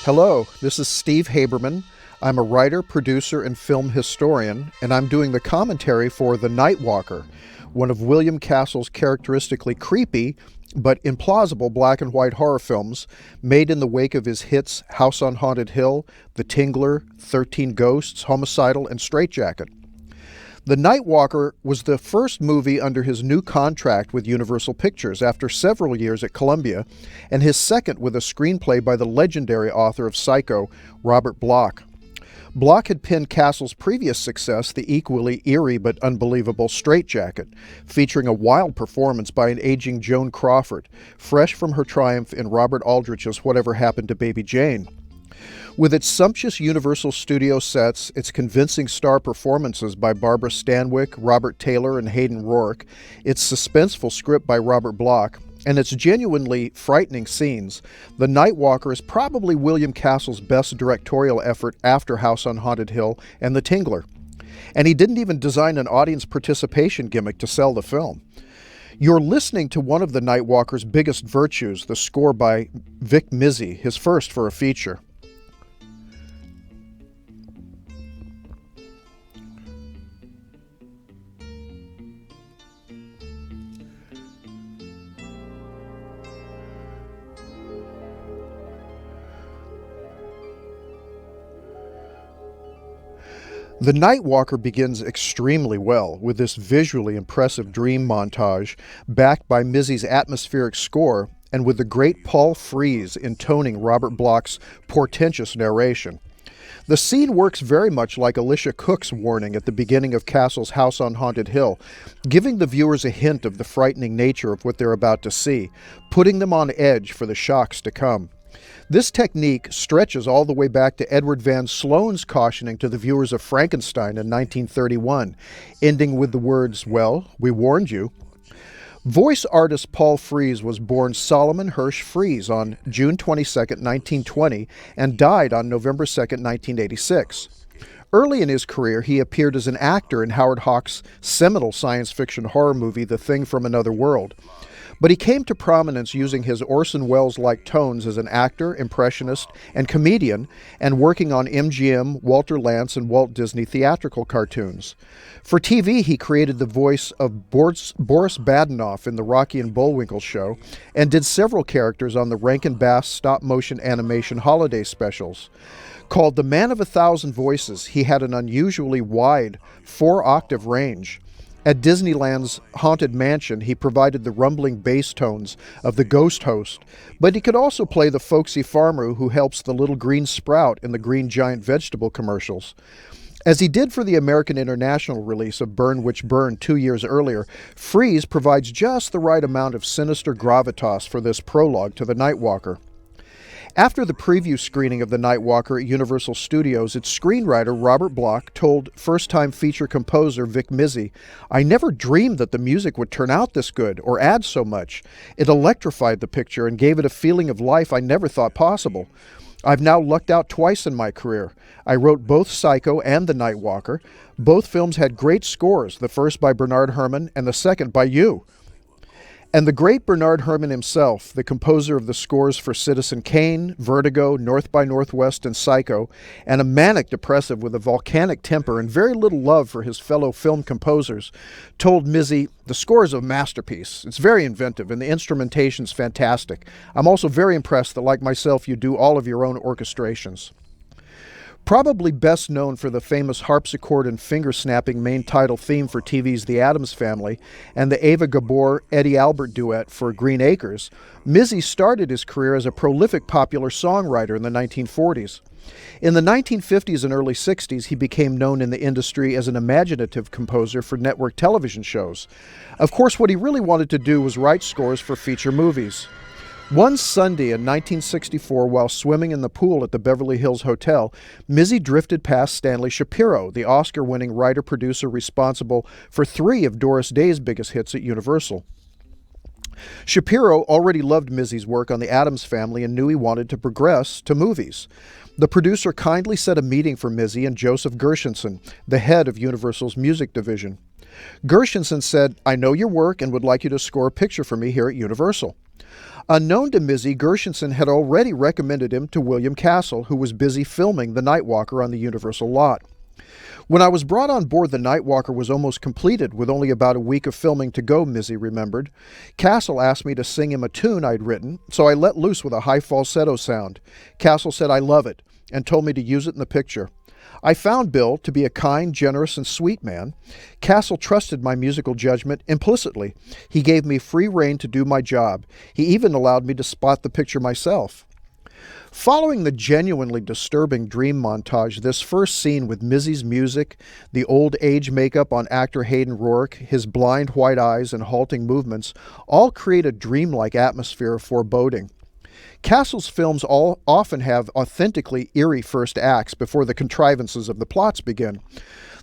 Hello, this is Steve Haberman. I'm a writer, producer, and film historian, and I'm doing the commentary for The Night Walker, one of William Castle's characteristically creepy but implausible black and white horror films made in the wake of his hits House on Haunted Hill, The Tingler, 13 Ghosts, Homicidal, and Straitjacket. The Night Walker was the first movie under his new contract with Universal Pictures after several years at Columbia, and his second with a screenplay by the legendary author of Psycho, Robert Bloch. Bloch had penned Castle's previous success, the equally eerie but unbelievable Straitjacket, featuring a wild performance by an aging Joan Crawford, fresh from her triumph in Robert Aldrich's Whatever Happened to Baby Jane. With its sumptuous Universal Studio sets, its convincing star performances by Barbara Stanwyck, Robert Taylor, and Hayden Rorke, its suspenseful script by Robert Bloch, and its genuinely frightening scenes, The Night Walker is probably William Castle's best directorial effort after House on Haunted Hill and The Tingler. And he didn't even design an audience participation gimmick to sell the film. You're listening to one of The Night Walker's biggest virtues, the score by Vic Mizzy, his first for a feature. The Night Walker begins extremely well with this visually impressive dream montage backed by Mizzy's atmospheric score and with the great Paul Frees intoning Robert Bloch's portentous narration. The scene works very much like Alicia Cook's warning at the beginning of Castle's House on Haunted Hill, giving the viewers a hint of the frightening nature of what they're about to see, putting them on edge for the shocks to come. This technique stretches all the way back to Edward Van Sloan's cautioning to the viewers of Frankenstein in 1931, ending with the words, "Well, we warned you." Voice artist Paul Frees was born Solomon Hirsch Frees on June 22, 1920, and died on November 2, 1986. Early in his career, he appeared as an actor in Howard Hawks' seminal science fiction horror movie The Thing from Another World. But he came to prominence using his Orson Welles-like tones as an actor, impressionist, and comedian, and working on MGM, Walter Lantz, and Walt Disney theatrical cartoons. For TV, he created the voice of Boris Badenoff in the Rocky and Bullwinkle Show, and did several characters on the Rankin Bass stop-motion animation holiday specials. Called the Man of 1,000 Voices, he had an unusually wide 4-octave range. At Disneyland's Haunted Mansion, he provided the rumbling bass tones of the ghost host, but he could also play the folksy farmer who helps the little green sprout in the Green Giant vegetable commercials. As he did for the American International release of Burn Witch Burn 2 years earlier, Frees provides just the right amount of sinister gravitas for this prologue to The Night Walker. After the preview screening of The Night Walker at Universal Studios, its screenwriter Robert Bloch told first-time feature composer Vic Mizzy, "I never dreamed that the music would turn out this good or add so much. It electrified the picture and gave it a feeling of life I never thought possible. I've now lucked out twice in my career. I wrote both Psycho and The Night Walker. Both films had great scores, the first by Bernard Herrmann and the second by you." And the great Bernard Herrmann himself, the composer of the scores for Citizen Kane, Vertigo, North by Northwest, and Psycho, and a manic depressive with a volcanic temper and very little love for his fellow film composers, told Mizzy, "The score is a masterpiece. It's very inventive, and the instrumentation's fantastic. I'm also very impressed that, like myself, you do all of your own orchestrations." Probably best known for the famous harpsichord and finger-snapping main title theme for TV's The Addams Family and the Ava Gabor-Eddie Albert duet for Green Acres, Mizzy started his career as a prolific popular songwriter in the 1940s. In the 1950s and early 60s, he became known in the industry as an imaginative composer for network television shows. Of course, what he really wanted to do was write scores for feature movies. One Sunday in 1964, while swimming in the pool at the Beverly Hills Hotel, Mizzy drifted past Stanley Shapiro, the Oscar-winning writer-producer responsible for 3 of Doris Day's biggest hits at Universal. Shapiro already loved Mizzy's work on The Addams Family and knew he wanted to progress to movies. The producer kindly set a meeting for Mizzy and Joseph Gershenson, the head of Universal's music division. Gershenson said, "I know your work and would like you to score a picture for me here at Universal." Unknown to Mizzy, Gershenson had already recommended him to William Castle, who was busy filming The Nightwalker on the Universal lot. When I was brought on board, The Nightwalker was almost completed, with only about a week of filming to go, Mizzy remembered. Castle asked me to sing him a tune I'd written, so I let loose with a high falsetto sound. Castle said, "I love it," and told me to use it in the picture. I found Bill to be a kind, generous, and sweet man. Castle trusted my musical judgment implicitly. He gave me free rein to do my job. He even allowed me to spot the picture myself. Following the genuinely disturbing dream montage, this first scene with Mizzy's music, the old age makeup on actor Hayden Rorke, his blind white eyes and halting movements, all create a dreamlike atmosphere of foreboding. Castle's films often have authentically eerie first acts before the contrivances of the plots begin.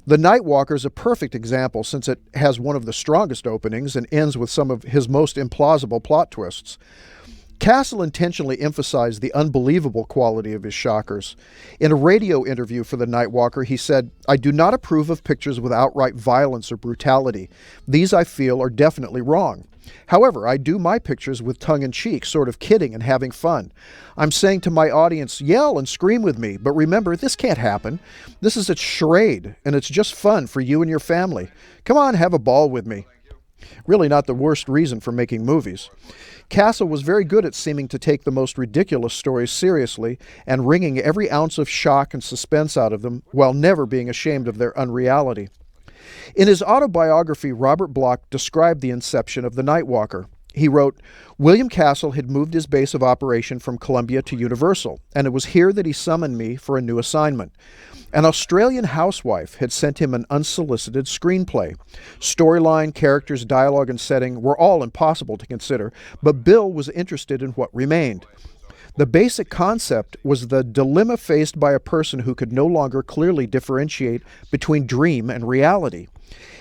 The Nightwalker is a perfect example since it has one of the strongest openings and ends with some of his most implausible plot twists. Castle intentionally emphasized the unbelievable quality of his shockers. In a radio interview for The Nightwalker, he said, "I do not approve of pictures with outright violence or brutality. These, I feel, are definitely wrong. However, I do my pictures with tongue-in-cheek, sort of kidding and having fun. I'm saying to my audience, yell and scream with me, but remember, this can't happen. This is a charade, and it's just fun for you and your family. Come on, have a ball with me." Really not the worst reason for making movies. Castle was very good at seeming to take the most ridiculous stories seriously and wringing every ounce of shock and suspense out of them while never being ashamed of their unreality. In his autobiography, Robert Bloch described the inception of The Nightwalker. He wrote, "William Castle had moved his base of operation from Columbia to Universal, and it was here that he summoned me for a new assignment. An Australian housewife had sent him an unsolicited screenplay. Storyline, characters, dialogue, and setting were all impossible to consider, but Bill was interested in what remained. The basic concept was the dilemma faced by a person who could no longer clearly differentiate between dream and reality.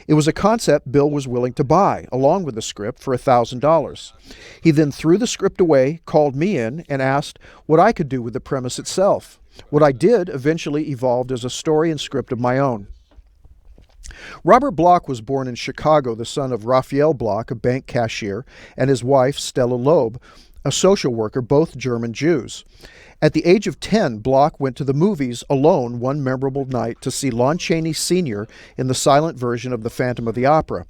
It was a concept Bill was willing to buy, along with the script, for $1,000. He then threw the script away, called me in, and asked what I could do with the premise itself. What I did eventually evolved as a story and script of my own." Robert Bloch was born in Chicago, the son of Raphael Bloch, a bank cashier, and his wife, Stella Loeb, a social worker, both German Jews. At the age of 10, Bloch went to the movies alone one memorable night to see Lon Chaney Sr. in the silent version of The Phantom of the Opera.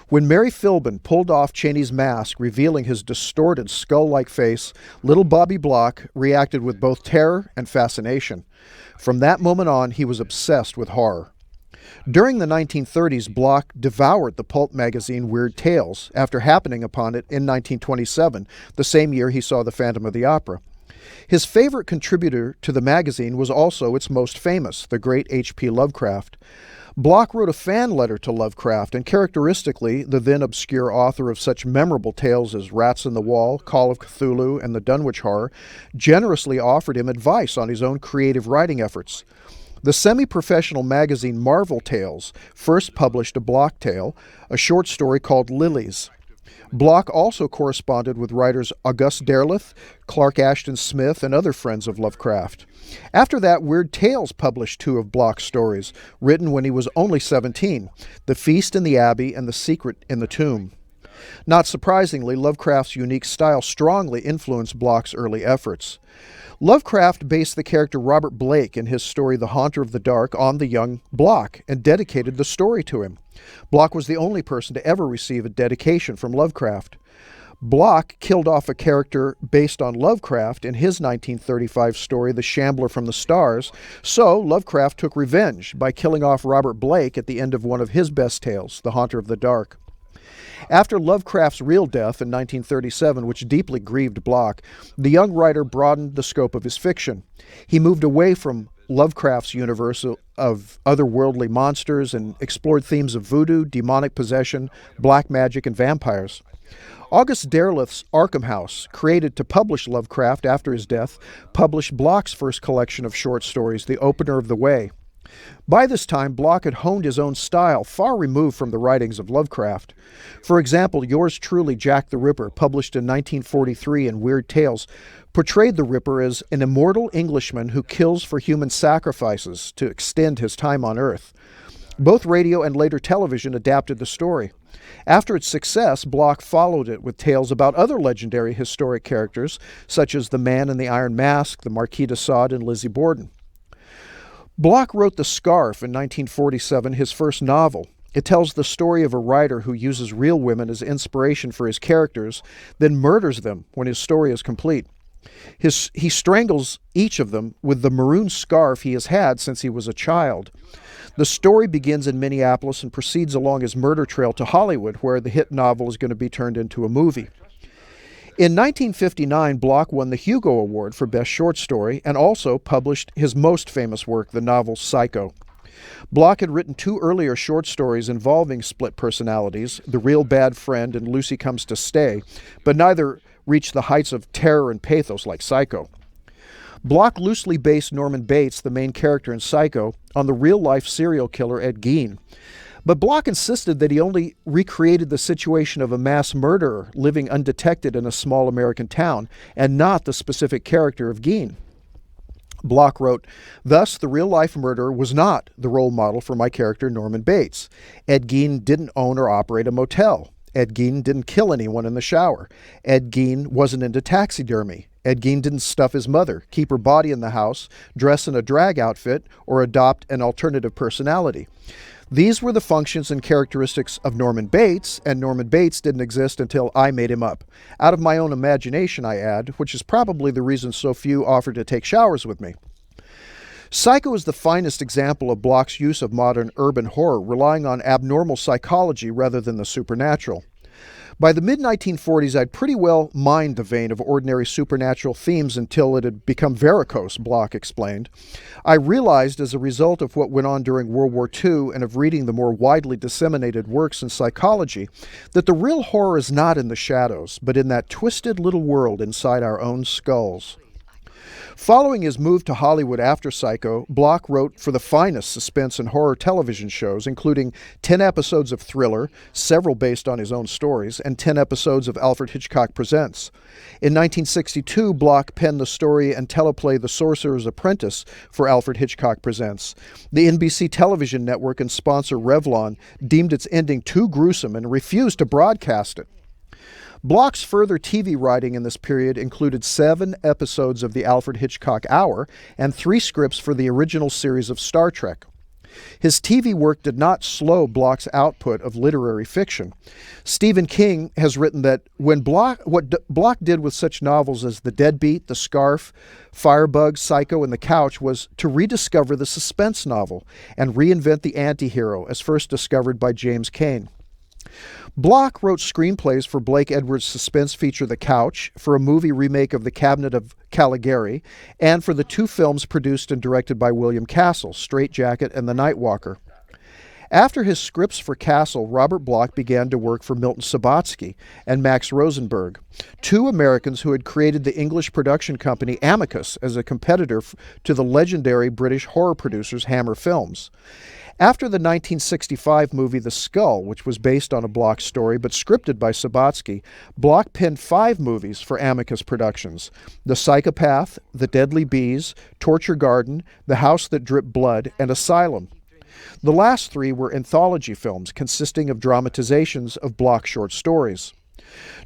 When Mary Philbin pulled off Chaney's mask, revealing his distorted skull-like face, little Bobby Bloch reacted with both terror and fascination. From that moment on, he was obsessed with horror. During the 1930s, Bloch devoured the pulp magazine Weird Tales after happening upon it in 1927, the same year he saw The Phantom of the Opera. His favorite contributor to the magazine was also its most famous, the great H.P. Lovecraft. Bloch wrote a fan letter to Lovecraft, and characteristically, the then obscure author of such memorable tales as Rats in the Wall, Call of Cthulhu, and the Dunwich Horror, generously offered him advice on his own creative writing efforts. The semi-professional magazine Marvel Tales first published a Bloch tale, a short story called Lilies. Bloch also corresponded with writers August Derleth, Clark Ashton Smith, and other friends of Lovecraft. After that, Weird Tales published two of Bloch's stories, written when he was only 17, The Feast in the Abbey and The Secret in the Tomb. Not surprisingly, Lovecraft's unique style strongly influenced Bloch's early efforts. Lovecraft based the character Robert Blake in his story The Haunter of the Dark on the young Bloch and dedicated the story to him. Bloch was the only person to ever receive a dedication from Lovecraft. Bloch killed off a character based on Lovecraft in his 1935 story The Shambler from the Stars, so Lovecraft took revenge by killing off Robert Blake at the end of one of his best tales, The Haunter of the Dark. After Lovecraft's real death in 1937, which deeply grieved Bloch, the young writer broadened the scope of his fiction. He moved away from Lovecraft's universe of otherworldly monsters and explored themes of voodoo, demonic possession, black magic, and vampires. August Derleth's Arkham House, created to publish Lovecraft after his death, published Bloch's first collection of short stories, The Opener of the Way. By this time, Bloch had honed his own style, far removed from the writings of Lovecraft. For example, yours truly, Jack the Ripper, published in 1943 in Weird Tales, portrayed the Ripper as an immortal Englishman who kills for human sacrifices to extend his time on Earth. Both radio and later television adapted the story. After its success, Bloch followed it with tales about other legendary historic characters, such as the Man in the Iron Mask, the Marquis de Sade, and Lizzie Borden. Bloch wrote The Scarf in 1947, his first novel. It tells the story of a writer who uses real women as inspiration for his characters, then murders them when his story is complete. He strangles each of them with the maroon scarf he has had since he was a child. The story begins in Minneapolis and proceeds along his murder trail to Hollywood, where the hit novel is going to be turned into a movie. In 1959, Bloch won the Hugo Award for Best Short Story and also published his most famous work, the novel Psycho. Bloch had written 2 earlier short stories involving split personalities, The Real Bad Friend and Lucy Comes to Stay, but neither reached the heights of terror and pathos like Psycho. Bloch loosely based Norman Bates, the main character in Psycho, on the real-life serial killer Ed Gein. But Bloch insisted that he only recreated the situation of a mass murderer living undetected in a small American town, and not the specific character of Gein. Bloch wrote, "Thus, the real-life murderer was not the role model for my character Norman Bates. Ed Gein didn't own or operate a motel. Ed Gein didn't kill anyone in the shower. Ed Gein wasn't into taxidermy. Ed Gein didn't stuff his mother, keep her body in the house, dress in a drag outfit, or adopt an alternative personality. These were the functions and characteristics of Norman Bates, and Norman Bates didn't exist until I made him up. Out of my own imagination, I add, which is probably the reason so few offered to take showers with me." Psycho is the finest example of Bloch's use of modern urban horror, relying on abnormal psychology rather than the supernatural. By the mid-1940s, I'd pretty well mined the vein of ordinary supernatural themes until it had become varicose, Bloch explained. I realized, as a result of what went on during World War II and of reading the more widely disseminated works in psychology, that the real horror is not in the shadows, but in that twisted little world inside our own skulls. Following his move to Hollywood after Psycho, Bloch wrote for the finest suspense and horror television shows, including 10 episodes of Thriller, several based on his own stories, and 10 episodes of Alfred Hitchcock Presents. In 1962, Bloch penned the story and teleplay The Sorcerer's Apprentice for Alfred Hitchcock Presents. The NBC television network and sponsor Revlon deemed its ending too gruesome and refused to broadcast it. Bloch's further TV writing in this period included 7 episodes of the Alfred Hitchcock Hour and 3 scripts for the original series of Star Trek. His TV work did not slow Bloch's output of literary fiction. Stephen King has written that what Bloch did with such novels as The Deadbeat, The Scarf, Firebug, Psycho, and The Couch was to rediscover the suspense novel and reinvent the anti-hero as first discovered by James Cain. Bloch wrote screenplays for Blake Edwards' suspense feature The Couch, for a movie remake of The Cabinet of Caligari, and for the 2 films produced and directed by William Castle, Strait Jacket and The Night Walker. After his scripts for Castle, Robert Bloch began to work for Milton Subotsky and Max Rosenberg, 2 Americans who had created the English production company Amicus as a competitor to the legendary British horror producers Hammer Films. After the 1965 movie The Skull, which was based on a Bloch story but scripted by Subotsky, Bloch penned 5 movies for Amicus Productions: The Psychopath, The Deadly Bees, Torture Garden, The House That Dripped Blood, and Asylum. The last 3 were anthology films consisting of dramatizations of Bloch short stories.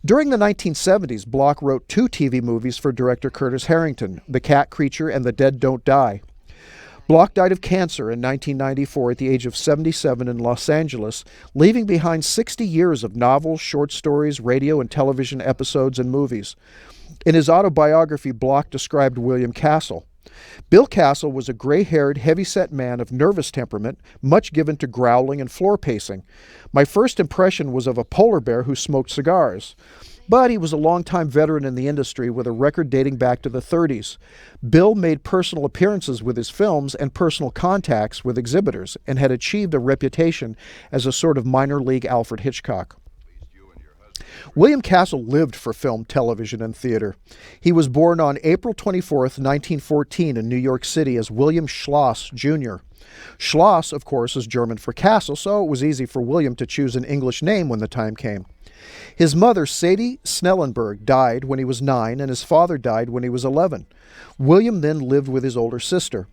During the 1970s, Bloch wrote 2 TV movies for director Curtis Harrington, The Cat Creature and The Dead Don't Die. Bloch died of cancer in 1994 at the age of 77 in Los Angeles, leaving behind 60 years of novels, short stories, radio and television episodes, and movies. In his autobiography, Bloch described William Castle. Bill Castle was a gray-haired, heavy-set man of nervous temperament, much given to growling and floor pacing. My first impression was of a polar bear who smoked cigars. But he was a longtime veteran in the industry with a record dating back to the 30s. Bill made personal appearances with his films and personal contacts with exhibitors and had achieved a reputation as a sort of minor league Alfred Hitchcock. William Castle lived for film, television, and theater. He was born on April 24, 1914 in New York City as William Schloss, Jr. Schloss, of course, is German for castle, so it was easy for William to choose an English name when the time came. His mother, Sadie Snellenberg, died when he was 9, and his father died when he was 11. William then lived with his older sister.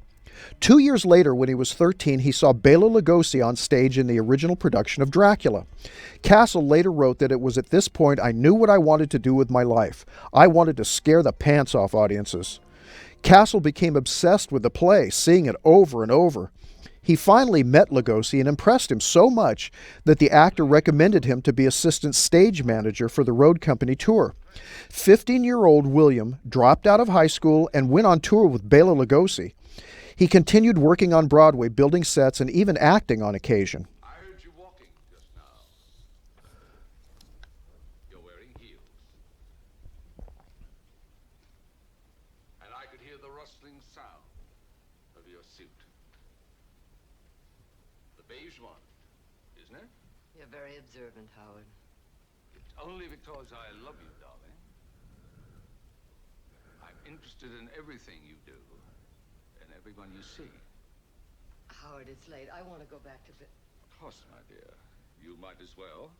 2 years later, when he was 13, he saw Bela Lugosi on stage in the original production of Dracula. Castle later wrote that it was at this point I knew what I wanted to do with my life. I wanted to scare the pants off audiences. Castle became obsessed with the play, seeing it over and over. He finally met Lugosi and impressed him so much that the actor recommended him to be assistant stage manager for the road company tour. 15-year-old William dropped out of high school and went on tour with Bela Lugosi. He continued working on Broadway, building sets, and even acting on occasion. I heard you walking just now. You're wearing heels. And I could hear the rustling sound of your suit. The beige one, isn't it? You're very observant, Howard. It's only because I love you, darling. I'm interested in everything you do. Everyone you see. Howard, it's late. I want to go back to bed. Of course, my dear. You might as well.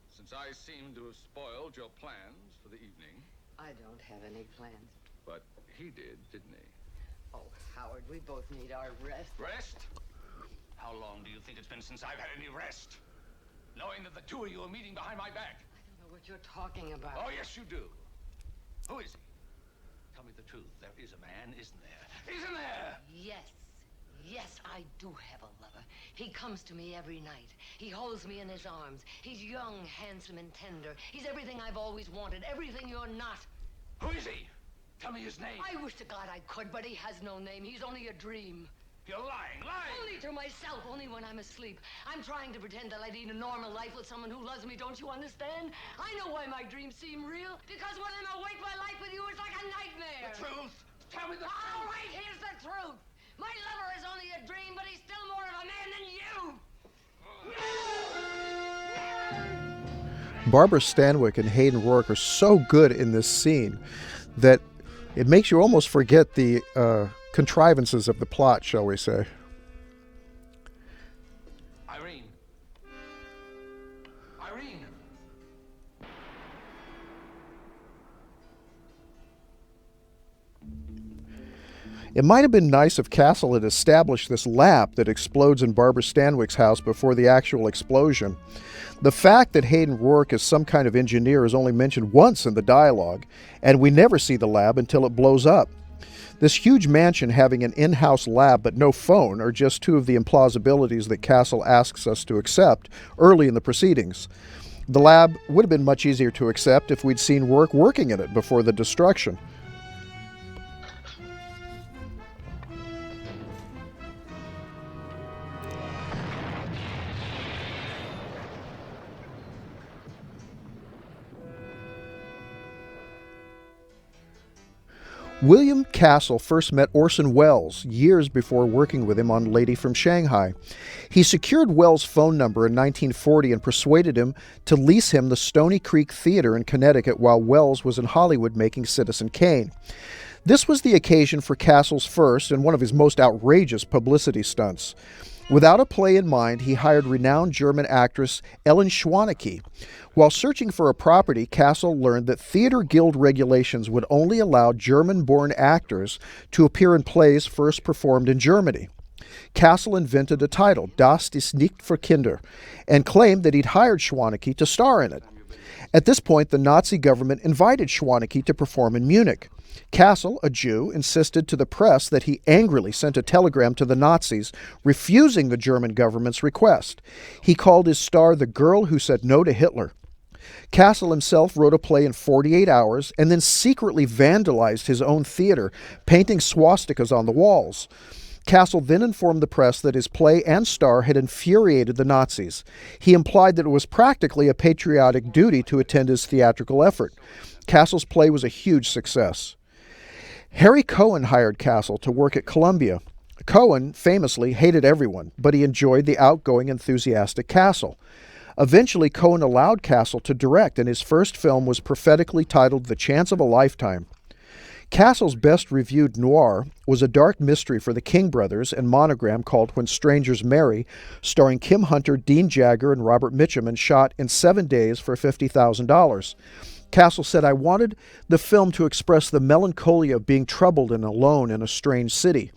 Since I seem to have spoiled your plans for the evening. I don't have any plans. But he did, didn't he? Oh, Howard, we both need our rest. Rest? How long do you think it's been since I've had any rest? Knowing that the two of you are meeting behind my back. I don't know what you're talking about. Oh, yes, you do. Who is he? Tell me the truth. There is a man, isn't there? Isn't there? Yes, I do have a lover. He comes to me every night. He holds me in his arms. He's young, handsome, and tender. He's everything I've always wanted, everything you're not. Who is he? Tell me his name. I wish to God I could, but he has no name. He's only a dream. You're lying. Only to myself, only when I'm asleep. I'm trying to pretend that I lead a normal life with someone who loves me, don't you understand? I know why my dreams seem real. Because when I'm awake, my life with you is like a nightmare. The truth. Tell me the truth. All right, here's the truth. My lover is only a dream, but he's still more of a man than you. Barbara Stanwyck and Hayden Rorke are so good in this scene that it makes you almost forget the contrivances of the plot, shall we say. Irene. It might have been nice if Castle had established this lab that explodes in Barbara Stanwyck's house before the actual explosion. The fact that Hayden Rorke is some kind of engineer is only mentioned once in the dialogue, and we never see the lab until it blows up. This huge mansion having an in-house lab but no phone are just two of the implausibilities that Castle asks us to accept early in the proceedings. The lab would have been much easier to accept if we'd seen Rorke working in it before the destruction. William Castle first met Orson Welles years before working with him on Lady from Shanghai. He secured Welles' phone number in 1940 and persuaded him to lease him the Stony Creek Theater in Connecticut while Welles was in Hollywood making Citizen Kane. This was the occasion for Castle's first and one of his most outrageous publicity stunts. Without a play in mind, he hired renowned German actress Ellen Schwanecke. While searching for a property, Castle learned that theater guild regulations would only allow German-born actors to appear in plays first performed in Germany. Castle invented a title, Das ist nicht für Kinder, and claimed that he'd hired Schwanecke to star in it. At this point, the Nazi government invited Schwanecke to perform in Munich. Castle, a Jew, insisted to the press that he angrily sent a telegram to the Nazis, refusing the German government's request. He called his star the girl who said no to Hitler. Castle himself wrote a play in 48 hours and then secretly vandalized his own theater, painting swastikas on the walls. Castle then informed the press that his play and star had infuriated the Nazis. He implied that it was practically a patriotic duty to attend his theatrical effort. Castle's play was a huge success. Harry Cohen hired Castle to work at Columbia. Cohen famously hated everyone, but he enjoyed the outgoing, enthusiastic Castle. Eventually, Cohen allowed Castle to direct, and his first film was prophetically titled The Chance of a Lifetime. Castle's best-reviewed noir was a dark mystery for the King brothers and Monogram called When Strangers Marry, starring Kim Hunter, Dean Jagger, and Robert Mitchum, and shot in 7 days for $50,000. Castle said, "I wanted the film to express the melancholia of being troubled and alone in a strange city.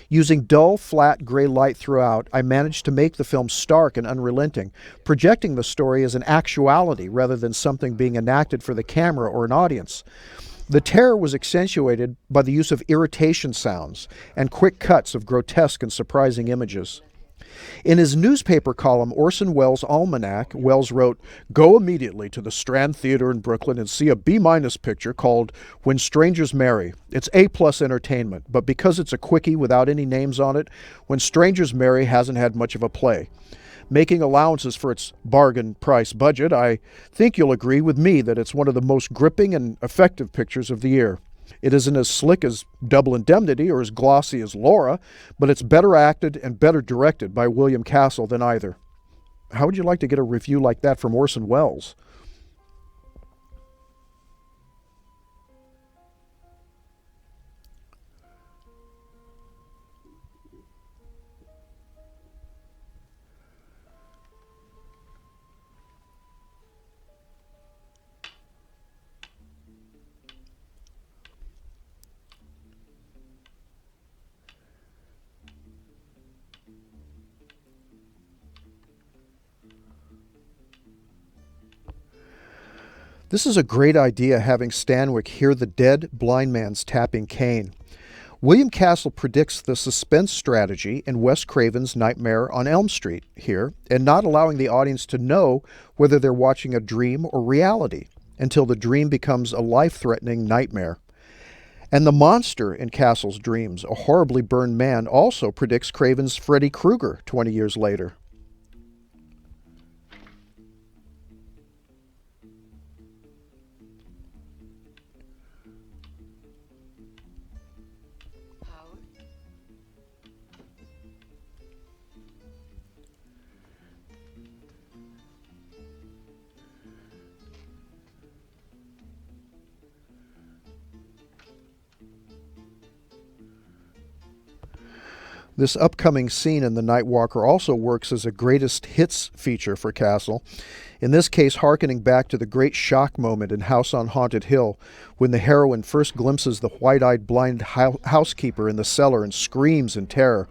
Using dull, flat, gray light throughout, I managed to make the film stark and unrelenting, projecting the story as an actuality rather than something being enacted for the camera or an audience. The terror was accentuated by the use of irritation sounds and quick cuts of grotesque and surprising images." In his newspaper column, Orson Welles' Almanac, Welles wrote, "Go immediately to the Strand Theater in Brooklyn and see a B- picture called When Strangers Marry. It's A+ entertainment, but because it's a quickie without any names on it, When Strangers Marry hasn't had much of a play. Making allowances for its bargain price budget, I think you'll agree with me that it's one of the most gripping and effective pictures of the year. It isn't as slick as Double Indemnity or as glossy as Laura, but it's better acted and better directed by William Castle than either." How would you like to get a review like that from Orson Welles? This is a great idea, having Stanwyck hear the dead blind man's tapping cane. William Castle predicts the suspense strategy in Wes Craven's Nightmare on Elm Street here, and not allowing the audience to know whether they're watching a dream or reality until the dream becomes a life-threatening nightmare. And the monster in Castle's dreams, a horribly burned man, also predicts Craven's Freddy Krueger 20 years later. This upcoming scene in The Night Walker also works as a greatest hits feature for Castle, in this case hearkening back to the great shock moment in House on Haunted Hill when the heroine first glimpses the white-eyed blind housekeeper in the cellar and screams in terror.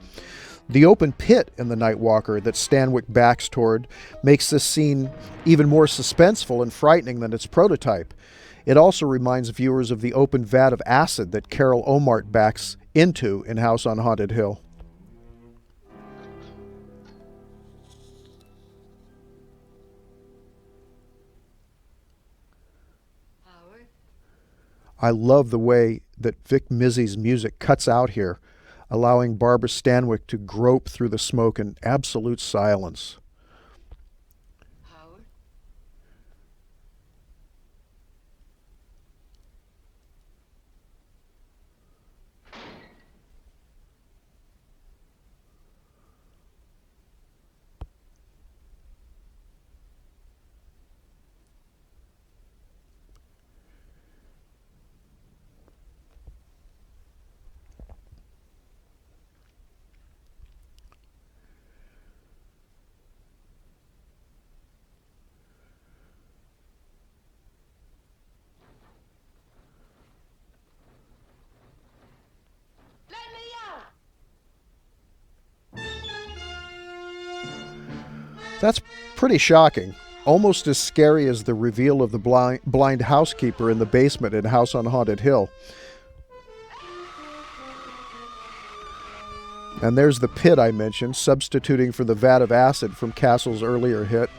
The open pit in The Night Walker that Stanwyck backs toward makes this scene even more suspenseful and frightening than its prototype. It also reminds viewers of the open vat of acid that Carol Omart backs into in House on Haunted Hill. I love the way that Vic Mizzy's music cuts out here, allowing Barbara Stanwyck to grope through the smoke in absolute silence. Howard? That's pretty shocking. Almost as scary as the reveal of the blind housekeeper in the basement in House on Haunted Hill. And there's the pit I mentioned, substituting for the vat of acid from Castle's earlier hit.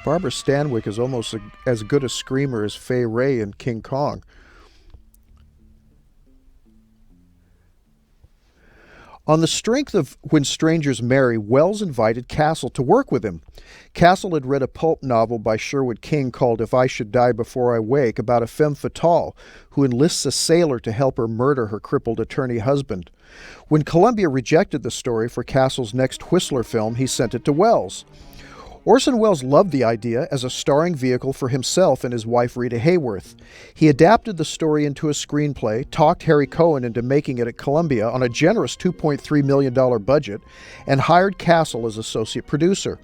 Barbara Stanwyck is almost as good a screamer as Fay Wray in King Kong. On the strength of When Strangers Marry, Wells invited Castle to work with him. Castle had read a pulp novel by Sherwood King called If I Should Die Before I Wake about a femme fatale who enlists a sailor to help her murder her crippled attorney husband. When Columbia rejected the story for Castle's next Whistler film, he sent it to Wells. Orson Welles loved the idea as a starring vehicle for himself and his wife Rita Hayworth. He adapted the story into a screenplay, talked Harry Cohen into making it at Columbia on a generous $2.3 million budget, and hired Castle as associate producer.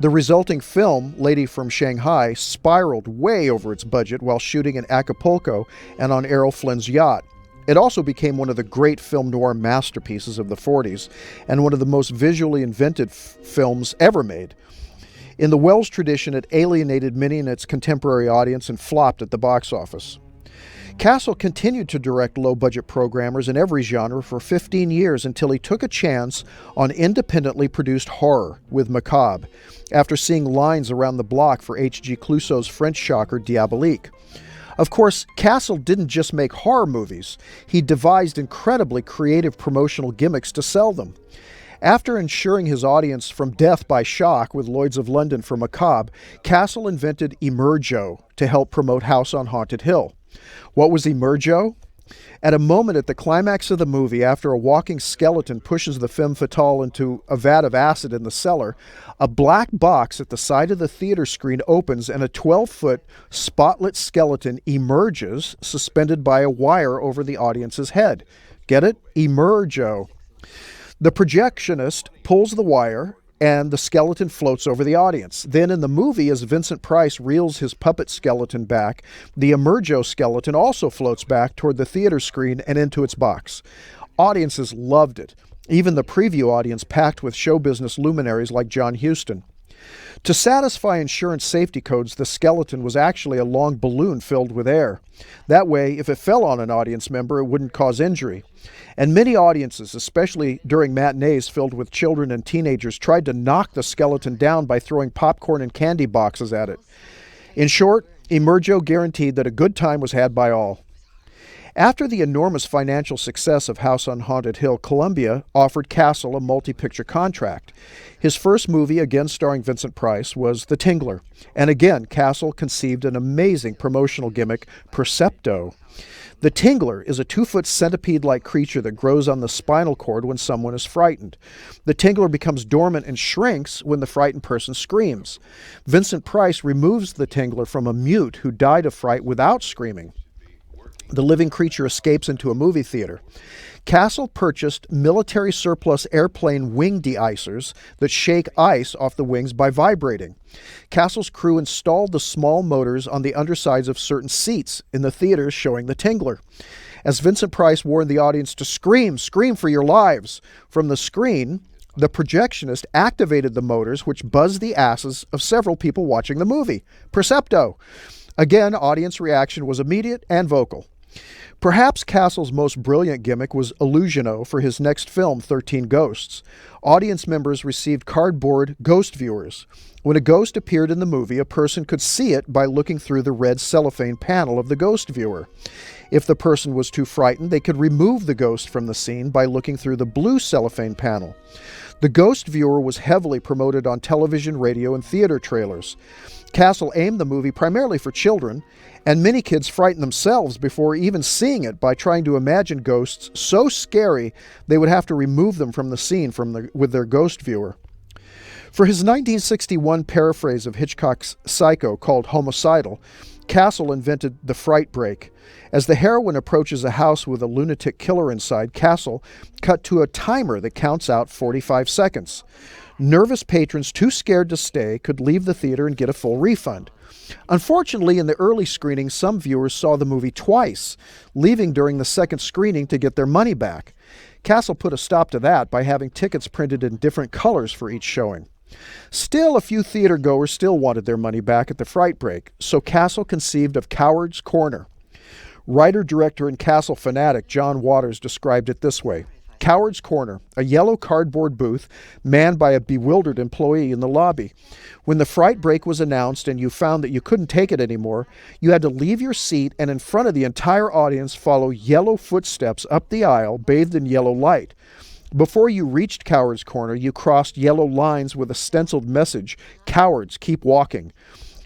The resulting film, Lady from Shanghai, spiraled way over its budget while shooting in Acapulco and on Errol Flynn's yacht. It also became one of the great film noir masterpieces of the 40s and one of the most visually inventive films ever made. In the Wells tradition, it alienated many in its contemporary audience and flopped at the box office. Castle continued to direct low-budget programmers in every genre for 15 years until he took a chance on independently produced horror with Macabre, after seeing lines around the block for H.G. Clouseau's French shocker Diabolique. Of course, Castle didn't just make horror movies. He devised incredibly creative promotional gimmicks to sell them. After ensuring his audience from death by shock with Lloyd's of London for Macabre, Castle invented Emergo to help promote House on Haunted Hill. What was Emergo? At a moment at the climax of the movie, after a walking skeleton pushes the femme fatale into a vat of acid in the cellar, a black box at the side of the theater screen opens and a 12-foot spotlit skeleton emerges, suspended by a wire over the audience's head. Get it? Emergo. The projectionist pulls the wire, and the skeleton floats over the audience. Then in the movie, as Vincent Price reels his puppet skeleton back, the Emergo skeleton also floats back toward the theater screen and into its box. Audiences loved it, even the preview audience packed with show business luminaries like John Huston. To satisfy insurance safety codes, the skeleton was actually a long balloon filled with air. That way, if it fell on an audience member, it wouldn't cause injury. And many audiences, especially during matinees filled with children and teenagers, tried to knock the skeleton down by throwing popcorn and candy boxes at it. In short, Emergo guaranteed that a good time was had by all. After the enormous financial success of House on Haunted Hill, Columbia offered Castle a multi-picture contract. His first movie, again starring Vincent Price, was The Tingler. And again, Castle conceived an amazing promotional gimmick, Percepto. The Tingler is a 2-foot centipede-like creature that grows on the spinal cord when someone is frightened. The Tingler becomes dormant and shrinks when the frightened person screams. Vincent Price removes the Tingler from a mute who died of fright without screaming. The living creature escapes into a movie theater. Castle purchased military surplus airplane wing de-icers that shake ice off the wings by vibrating. Castle's crew installed the small motors on the undersides of certain seats in the theaters showing the Tingler. As Vincent Price warned the audience to scream for your lives, from the screen, the projectionist activated the motors, which buzzed the asses of several people watching the movie. Percepto! Again, audience reaction was immediate and vocal. Perhaps Castle's most brilliant gimmick was Illusiono for his next film, 13 Ghosts. Audience members received cardboard ghost viewers. When a ghost appeared in the movie, a person could see it by looking through the red cellophane panel of the ghost viewer. If the person was too frightened, they could remove the ghost from the scene by looking through the blue cellophane panel. The ghost viewer was heavily promoted on television, radio, and theater trailers. Castle aimed the movie primarily for children, and many kids frightened themselves before even seeing it by trying to imagine ghosts so scary they would have to remove them from the scene with their ghost viewer. For his 1961 paraphrase of Hitchcock's Psycho called Homicidal, Castle invented the fright break. As the heroine approaches a house with a lunatic killer inside, Castle cut to a timer that counts out 45 seconds. Nervous patrons too scared to stay could leave the theater and get a full refund. Unfortunately, in the early screenings, some viewers saw the movie twice, leaving during the second screening to get their money back. Castle put a stop to that by having tickets printed in different colors for each showing. Still, a few theater goers still wanted their money back at the fright break, so Castle conceived of Coward's Corner. Writer, director, and Castle fanatic John Waters described it this way: Coward's Corner, a yellow cardboard booth manned by a bewildered employee in the lobby. When the fright break was announced and you found that you couldn't take it anymore, you had to leave your seat and in front of the entire audience follow yellow footsteps up the aisle bathed in yellow light. Before you reached Coward's Corner, you crossed yellow lines with a stenciled message, "Cowards, keep walking."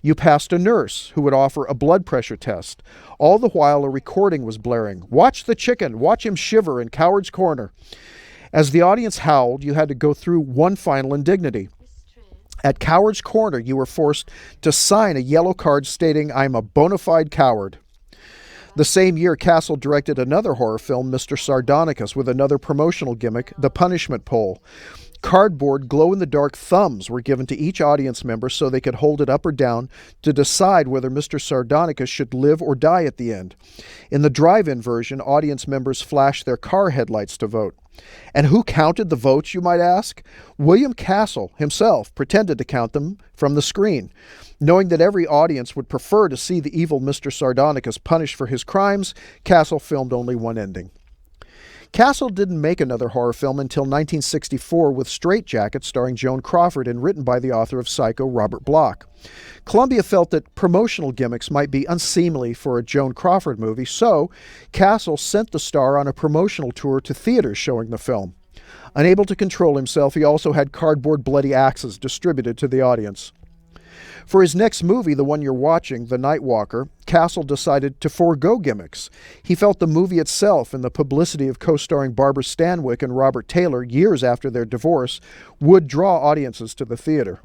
You passed a nurse who would offer a blood pressure test. All the while a recording was blaring. "Watch the chicken, watch him shiver in Coward's Corner." As the audience howled, you had to go through one final indignity. At Coward's Corner, you were forced to sign a yellow card stating, "I'm a bona fide coward." The same year, Castle directed another horror film, Mr. Sardonicus, with another promotional gimmick, the punishment pole. Cardboard glow-in-the-dark thumbs were given to each audience member so they could hold it up or down to decide whether Mr. Sardonicus should live or die at the end. In the drive-in version, audience members flashed their car headlights to vote. And who counted the votes, you might ask? William Castle himself pretended to count them from the screen. Knowing that every audience would prefer to see the evil Mr. Sardonicus punished for his crimes, Castle filmed only one ending. Castle didn't make another horror film until 1964 with Straight Jacket starring Joan Crawford and written by the author of Psycho, Robert Bloch. Columbia felt that promotional gimmicks might be unseemly for a Joan Crawford movie, so Castle sent the star on a promotional tour to theaters showing the film. Unable to control himself, he also had cardboard bloody axes distributed to the audience. For his next movie, the one you're watching, The Night Walker, Castle decided to forego gimmicks. He felt the movie itself and the publicity of co-starring Barbara Stanwyck and Robert Taylor years after their divorce would draw audiences to the theater.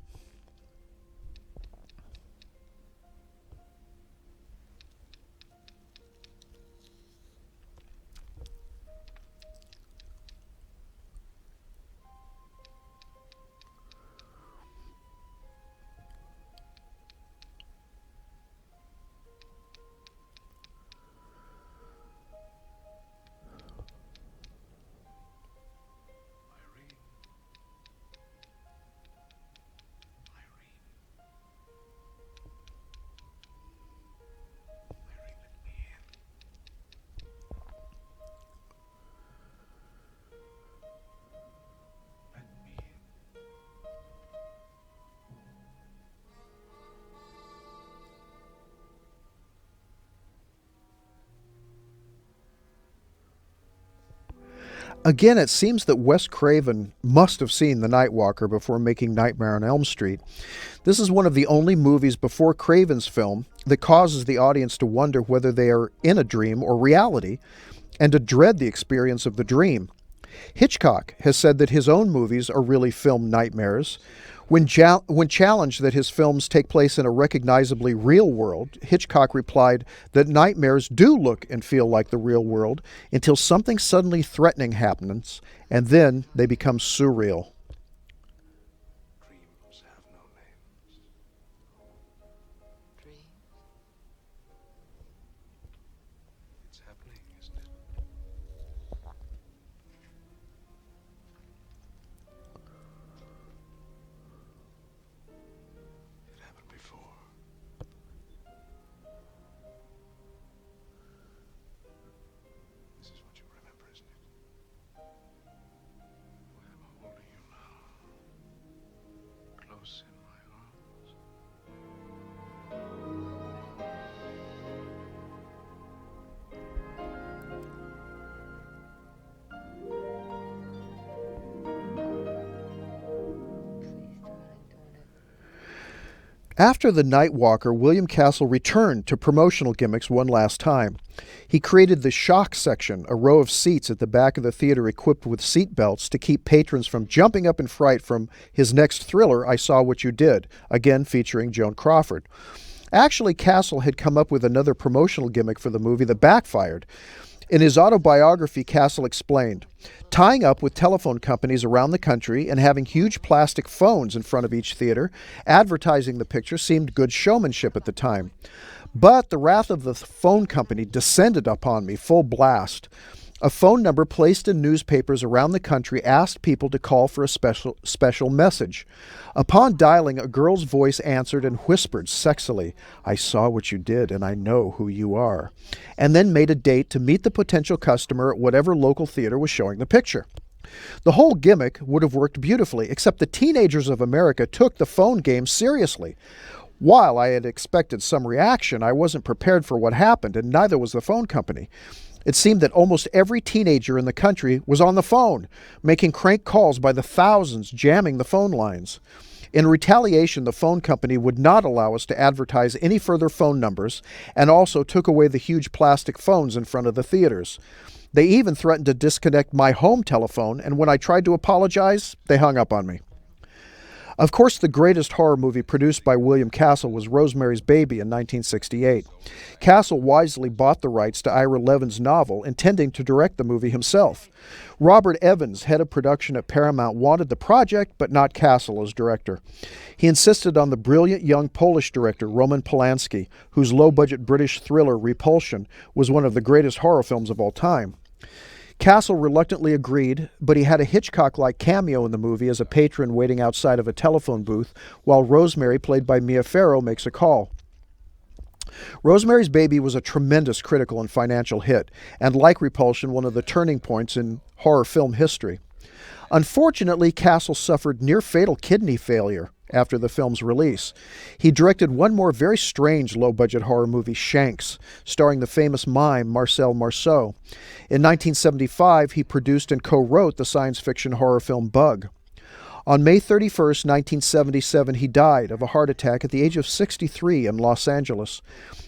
Again, it seems that Wes Craven must have seen The Night Walker before making Nightmare on Elm Street. This is one of the only movies before Craven's film that causes the audience to wonder whether they are in a dream or reality, and to dread the experience of the dream. Hitchcock has said that his own movies are really film nightmares. When challenged that his films take place in a recognizably real world, Hitchcock replied that nightmares do look and feel like the real world until something suddenly threatening happens, and then they become surreal. Dreams have no names. Dreams? It's happening, isn't it? It happened before. This is what you remember, isn't it? Well, I'm holding you now. Close in my arms. After The Night Walker, William Castle returned to promotional gimmicks one last time. He created the shock section, a row of seats at the back of the theater equipped with seat belts to keep patrons from jumping up in fright from his next thriller, I Saw What You Did, again featuring Joan Crawford. Actually, Castle had come up with another promotional gimmick for the movie that backfired. In his autobiography, Castle explained, "Tying up with telephone companies around the country and having huge plastic phones in front of each theater, advertising the picture seemed good showmanship at the time. But the wrath of the phone company descended upon me full blast. A phone number placed in newspapers around the country asked people to call for a special message. Upon dialing, a girl's voice answered and whispered sexily, 'I saw what you did and I know who you are,' and then made a date to meet the potential customer at whatever local theater was showing the picture. The whole gimmick would have worked beautifully, except the teenagers of America took the phone game seriously. While I had expected some reaction, I wasn't prepared for what happened, and neither was the phone company. It seemed that almost every teenager in the country was on the phone, making crank calls by the thousands, jamming the phone lines. In retaliation, the phone company would not allow us to advertise any further phone numbers and also took away the huge plastic phones in front of the theaters. They even threatened to disconnect my home telephone, and when I tried to apologize, they hung up on me. Of course, the greatest horror movie produced by William Castle was Rosemary's Baby in 1968. Castle wisely bought the rights to Ira Levin's novel, intending to direct the movie himself. Robert Evans, head of production at Paramount, wanted the project, but not Castle as director. He insisted on the brilliant young Polish director Roman Polanski, whose low-budget British thriller Repulsion was one of the greatest horror films of all time. Castle reluctantly agreed, but he had a Hitchcock-like cameo in the movie as a patron waiting outside of a telephone booth while Rosemary, played by Mia Farrow, makes a call. Rosemary's Baby was a tremendous critical and financial hit, and like Repulsion, one of the turning points in horror film history. Unfortunately, Castle suffered near-fatal kidney failure after the film's release. He directed one more very strange low-budget horror movie, Shanks, starring the famous mime Marcel Marceau. In 1975, he produced and co-wrote the science fiction horror film Bug. On May 31st, 1977, he died of a heart attack at the age of 63 in Los Angeles.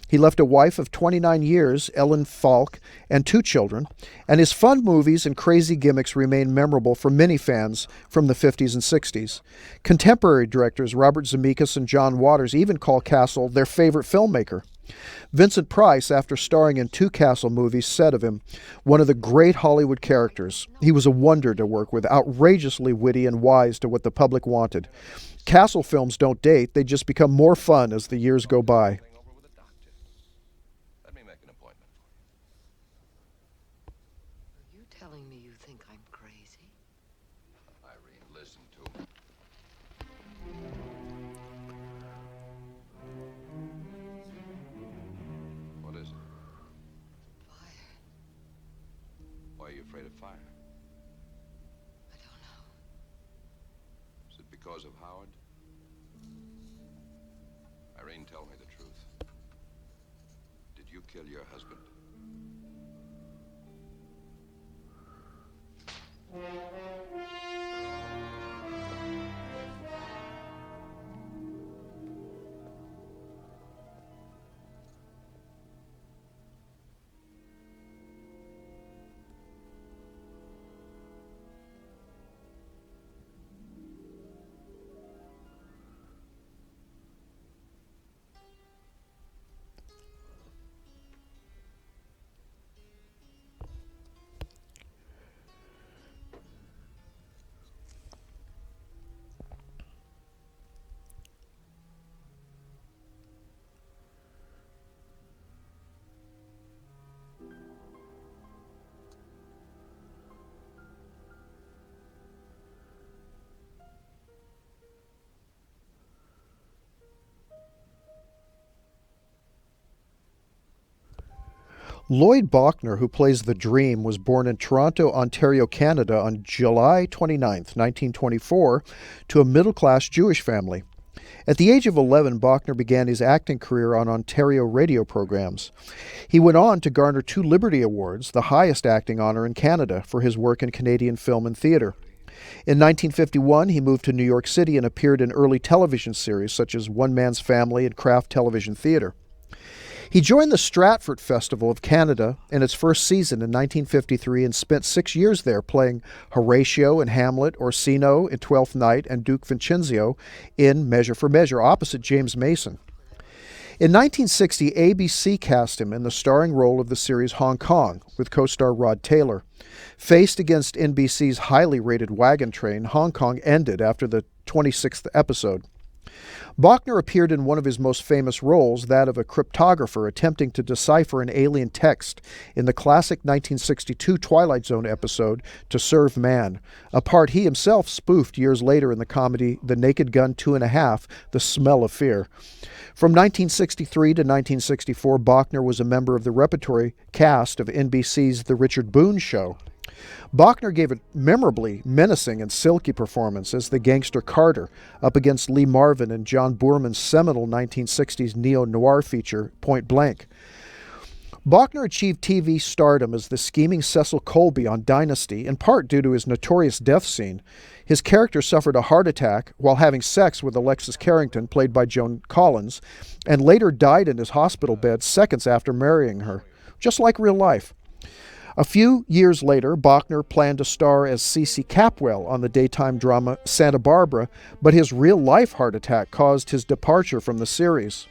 He left a wife of 29 years, Ellen Falk, and 2 children, and his fun movies and crazy gimmicks remain memorable for many fans from the 50s and 60s. Contemporary directors Robert Zemeckis and John Waters even call Castle their favorite filmmaker. Vincent Price, after starring in 2 Castle movies, said of him, "One of the great Hollywood characters. He was a wonder to work with, outrageously witty and wise to what the public wanted. Castle films don't date, they just become more fun as the years go by." Let me make an appointment for you. Are you telling me you think I'm crazy? Irene, listen to me. What is it? Fire. Why are you afraid of fire? I don't know. Is it because of Howard? Irene, tell me the truth. Did you kill your husband? Lloyd Bochner, who plays the Dream, was born in Toronto, Ontario, Canada on July 29, 1924, to a middle-class Jewish family. At the age of 11, Bochner began his acting career on Ontario radio programs. He went on to garner 2 Liberty Awards, the highest acting honor in Canada, for his work in Canadian film and theatre. In 1951, he moved to New York City and appeared in early television series such as One Man's Family and Kraft Television Theatre. He joined the Stratford Festival of Canada in its first season in 1953 and spent 6 years there playing Horatio in Hamlet, Orsino in Twelfth Night, and Duke Vincenzo in Measure for Measure, opposite James Mason. In 1960, ABC cast him in the starring role of the series Hong Kong with co-star Rod Taylor. Faced against NBC's highly rated Wagon Train, Hong Kong ended after the 26th episode. Bochner appeared in one of his most famous roles, that of a cryptographer attempting to decipher an alien text in the classic 1962 Twilight Zone episode To Serve Man, a part he himself spoofed years later in the comedy The Naked Gun 2.5, The Smell of Fear. From 1963 to 1964, Bochner was a member of the repertory cast of NBC's The Richard Boone Show. Bochner gave a memorably menacing and silky performance as the gangster Carter up against Lee Marvin in John Boorman's seminal 1960s neo-noir feature, Point Blank. Bochner achieved TV stardom as the scheming Cecil Colby on Dynasty, in part due to his notorious death scene. His character suffered a heart attack while having sex with Alexis Carrington, played by Joan Collins, and later died in his hospital bed seconds after marrying her, just like real life. A few years later, Bochner planned to star as C.C. Capwell on the daytime drama Santa Barbara, but his real-life heart attack caused his departure from the series.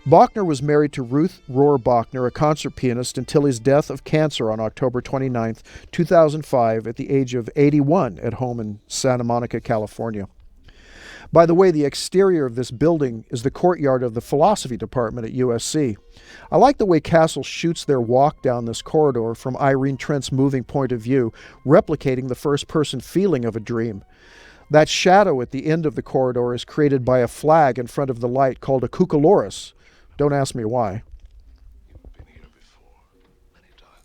Bochner was married to Ruth Rohr Bochner, a concert pianist, until his death of cancer on October 29, 2005, at the age of 81 at home in Santa Monica, California. By the way, the exterior of this building is the courtyard of the philosophy department at USC. I like the way Castle shoots their walk down this corridor from Irene Trent's moving point of view, replicating the first-person feeling of a dream. That shadow at the end of the corridor is created by a flag in front of the light called a cucaloris. Don't ask me why. You've been here before, many times.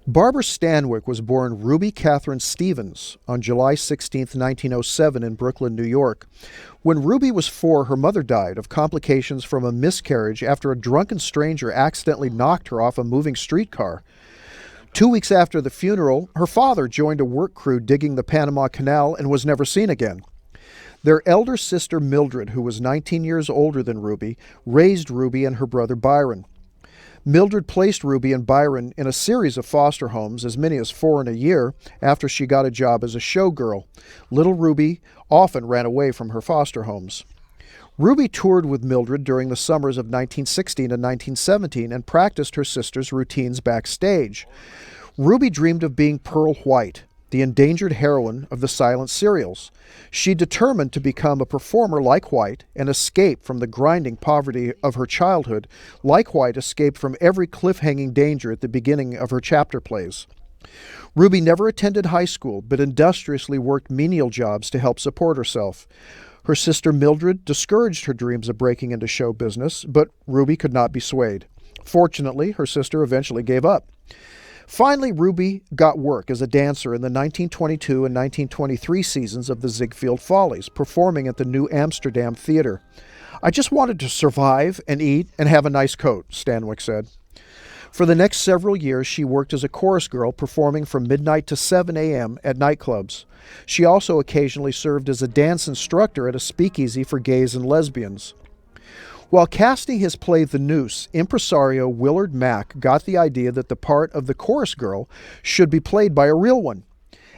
Barbara Stanwyck was born Ruby Catherine Stevens on July 16, 1907 in Brooklyn, New York. When Ruby was 4, her mother died of complications from a miscarriage after a drunken stranger accidentally knocked her off a moving streetcar. 2 weeks after the funeral, her father joined a work crew digging the Panama Canal and was never seen again. Their elder sister Mildred, who was 19 years older than Ruby, raised Ruby and her brother Byron. Mildred placed Ruby and Byron in a series of foster homes, as many as 4 in a year, after she got a job as a showgirl. Little Ruby often ran away from her foster homes. Ruby toured with Mildred during the summers of 1916 and 1917 and practiced her sister's routines backstage. Ruby dreamed of being Pearl White, the endangered heroine of the silent serials. She determined to become a performer like White and escape from the grinding poverty of her childhood, like White escaped from every cliff-hanging danger at the beginning of her chapter plays. Ruby never attended high school, but industriously worked menial jobs to help support herself. Her sister Mildred discouraged her dreams of breaking into show business, but Ruby could not be swayed. Fortunately, her sister eventually gave up. Finally, Ruby got work as a dancer in the 1922 and 1923 seasons of the Ziegfeld Follies, performing at the New Amsterdam Theater. "I just wanted to survive and eat and have a nice coat," Stanwyck said. For the next several years, she worked as a chorus girl, performing from midnight to 7 a.m. at nightclubs. She also occasionally served as a dance instructor at a speakeasy for gays and lesbians. While casting his play The Noose, impresario Willard Mack got the idea that the part of the chorus girl should be played by a real one.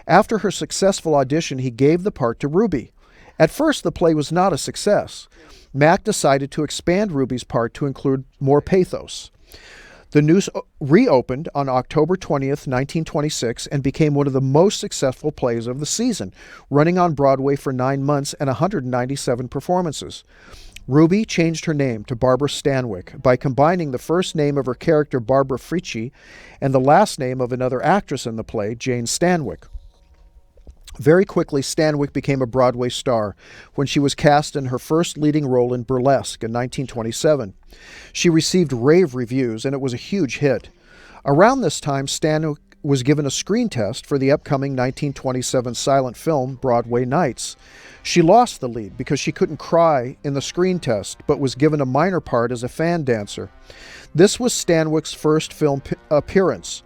After her successful audition, he gave the part to Ruby. At first, the play was not a success. Mack decided to expand Ruby's part to include more pathos. The Noose reopened on October 20th, 1926, and became one of the most successful plays of the season, running on Broadway for 9 months and 197 performances. Ruby changed her name to Barbara Stanwyck by combining the first name of her character Barbara Frietchie and the last name of another actress in the play, Jane Stanwyck. Very quickly, Stanwyck became a Broadway star when she was cast in her first leading role in Burlesque in 1927. She received rave reviews, and it was a huge hit. Around this time, Stanwyck was given a screen test for the upcoming 1927 silent film Broadway Nights. She lost the lead because she couldn't cry in the screen test, but was given a minor part as a fan dancer. This was Stanwyck's first film appearance.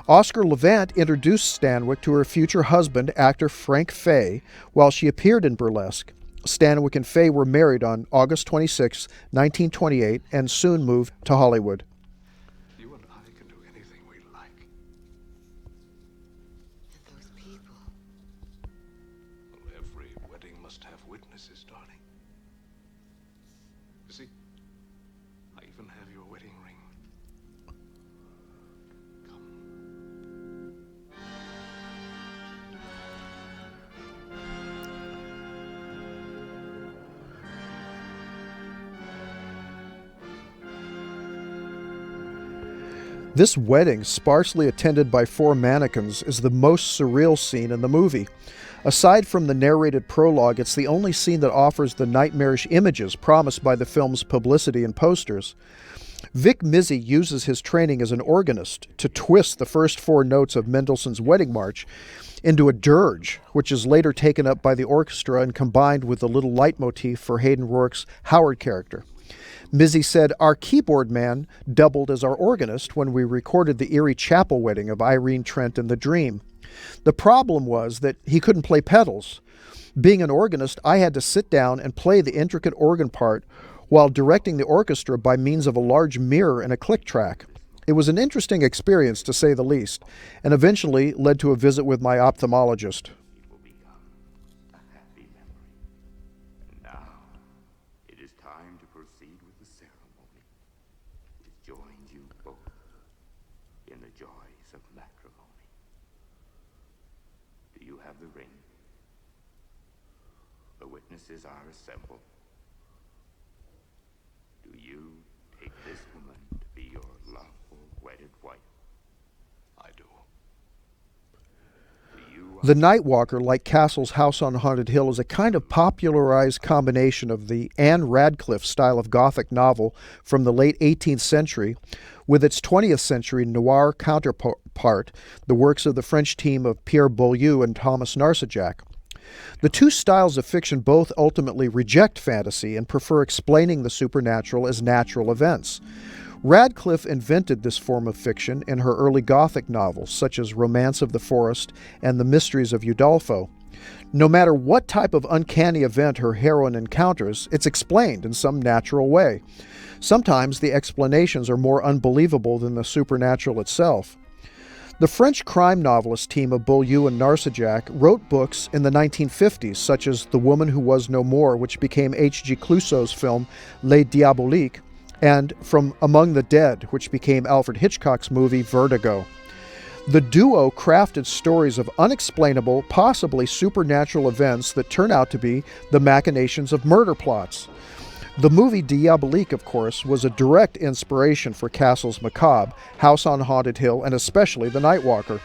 Oscar Levant introduced Stanwyck to her future husband, actor Frank Fay, while she appeared in Burlesque. Stanwyck and Fay were married on August 26, 1928, and soon moved to Hollywood. You and I can do anything we like. Those people. Well, every wedding must have witnesses, darling. You see, I even have your wedding ring. This wedding, sparsely attended by 4 mannequins, is the most surreal scene in the movie. Aside from the narrated prologue, it's the only scene that offers the nightmarish images promised by the film's publicity and posters. Vic Mizzy uses his training as an organist to twist the first four notes of Mendelssohn's Wedding March into a dirge, which is later taken up by the orchestra and combined with the little leitmotif for Hayden Rorke's Howard character. Mizzy said, "Our keyboard man doubled as our organist when we recorded the Erie Chapel wedding of Irene Trent and The Dream. The problem was that he couldn't play pedals. Being an organist, I had to sit down and play the intricate organ part while directing the orchestra by means of a large mirror and a click track. It was an interesting experience, to say the least, and eventually led to a visit with my ophthalmologist." It will become a happy memory. And now, it is time to proceed with the ceremony, which joins you both in the joys of matrimony. Do you have the ring? The witnesses are assembled. Do you take this woman to be your lawful wedded wife? I do. The Nightwalker, like Castle's House on Haunted Hill, is a kind of popularized combination of the Anne Radcliffe style of Gothic novel from the late 18th century with its 20th century noir counterpart, the works of the French team of Pierre Boulez and Thomas Narcejac. The two styles of fiction both ultimately reject fantasy and prefer explaining the supernatural as natural events. Radcliffe invented this form of fiction in her early Gothic novels, such as Romance of the Forest and The Mysteries of Udolpho. No matter what type of uncanny event her heroine encounters, it's explained in some natural way. Sometimes the explanations are more unbelievable than the supernatural itself. The French crime novelist team of Boulez and Narcejac wrote books in the 1950s, such as The Woman Who Was No More, which became H.G. Clouseau's film Les Diaboliques, and From Among the Dead, which became Alfred Hitchcock's movie Vertigo. The duo crafted stories of unexplainable, possibly supernatural events that turn out to be the machinations of murder plots. The movie Diabolique, of course, was a direct inspiration for Castle's Macabre, House on Haunted Hill, and especially The Nightwalker.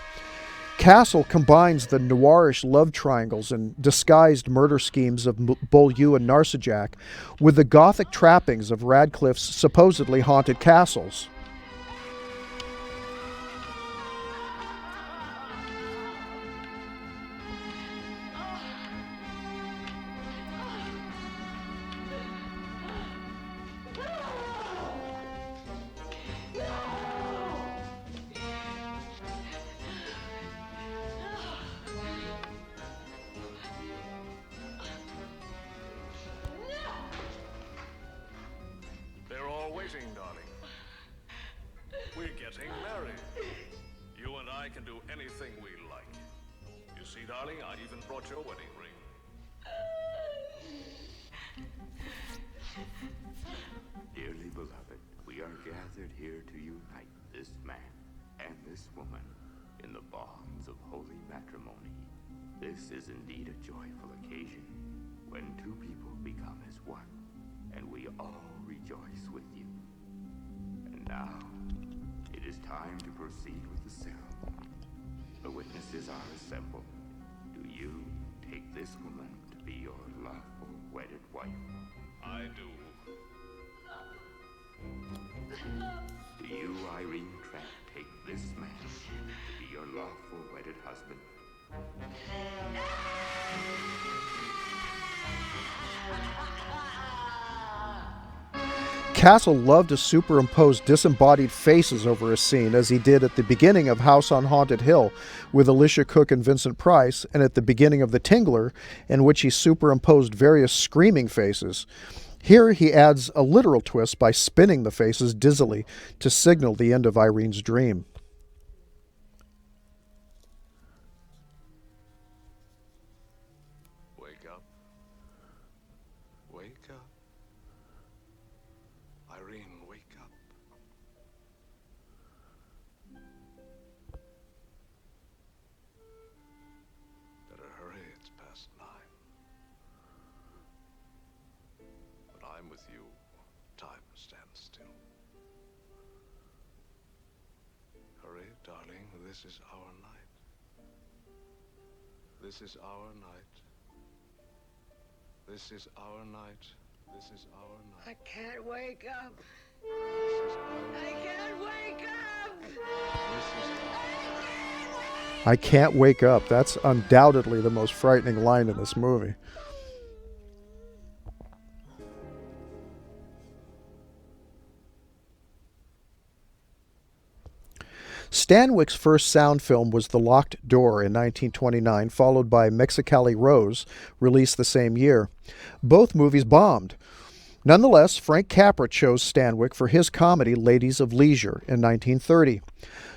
Castle combines the noirish love triangles and disguised murder schemes of Boulez and Narcejac with the Gothic trappings of Radcliffe's supposedly haunted castles. They're all waiting, darling. We're getting married. You and I can do anything we like. You see, darling, I even brought your wedding ring. Dearly beloved, we are gathered here to unite this man and this woman in the bonds of holy matrimony. This is indeed a joyful occasion when two people become as one, and we all rejoice with you. And now, it is time to proceed with the ceremony. The witnesses are assembled. Do you take this woman to be your lawful wedded wife? I do. Do you, Irene Trent, take this man to be your lawful wedded husband? Castle loved to superimpose disembodied faces over a scene, as he did at the beginning of House on Haunted Hill with Alicia Cook and Vincent Price, and at the beginning of The Tingler, in which he superimposed various screaming faces. Here he adds a literal twist by spinning the faces dizzily to signal the end of Irene's dream. Wake up. Wake up. Irene, wake up. Better hurry, it's past 9. When I'm with you, time stands still. Hurry, darling, this is our night. This is our night. This is our night. This is our night. I can't wake up. I can't wake up! I can't wake up. That's undoubtedly the most frightening line in this movie. Stanwyck's first sound film was The Locked Door in 1929, followed by Mexicali Rose, released the same year. Both movies bombed. Nonetheless, Frank Capra chose Stanwyck for his comedy Ladies of Leisure in 1930.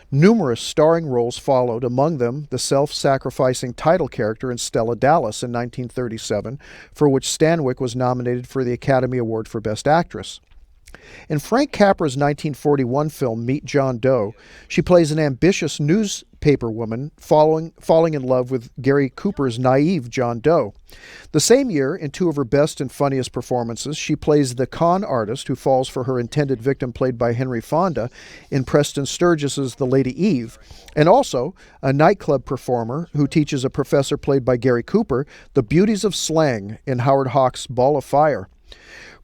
Numerous starring roles followed, among them the self-sacrificing title character in Stella Dallas in 1937, for which Stanwyck was nominated for the Academy Award for Best Actress. In Frank Capra's 1941 film Meet John Doe, she plays an ambitious newspaper woman falling in love with Gary Cooper's naive John Doe. The same year, in two of her best and funniest performances, she plays the con artist who falls for her intended victim played by Henry Fonda in Preston Sturgis's The Lady Eve, and also a nightclub performer who teaches a professor played by Gary Cooper the beauties of slang in Howard Hawks' Ball of Fire.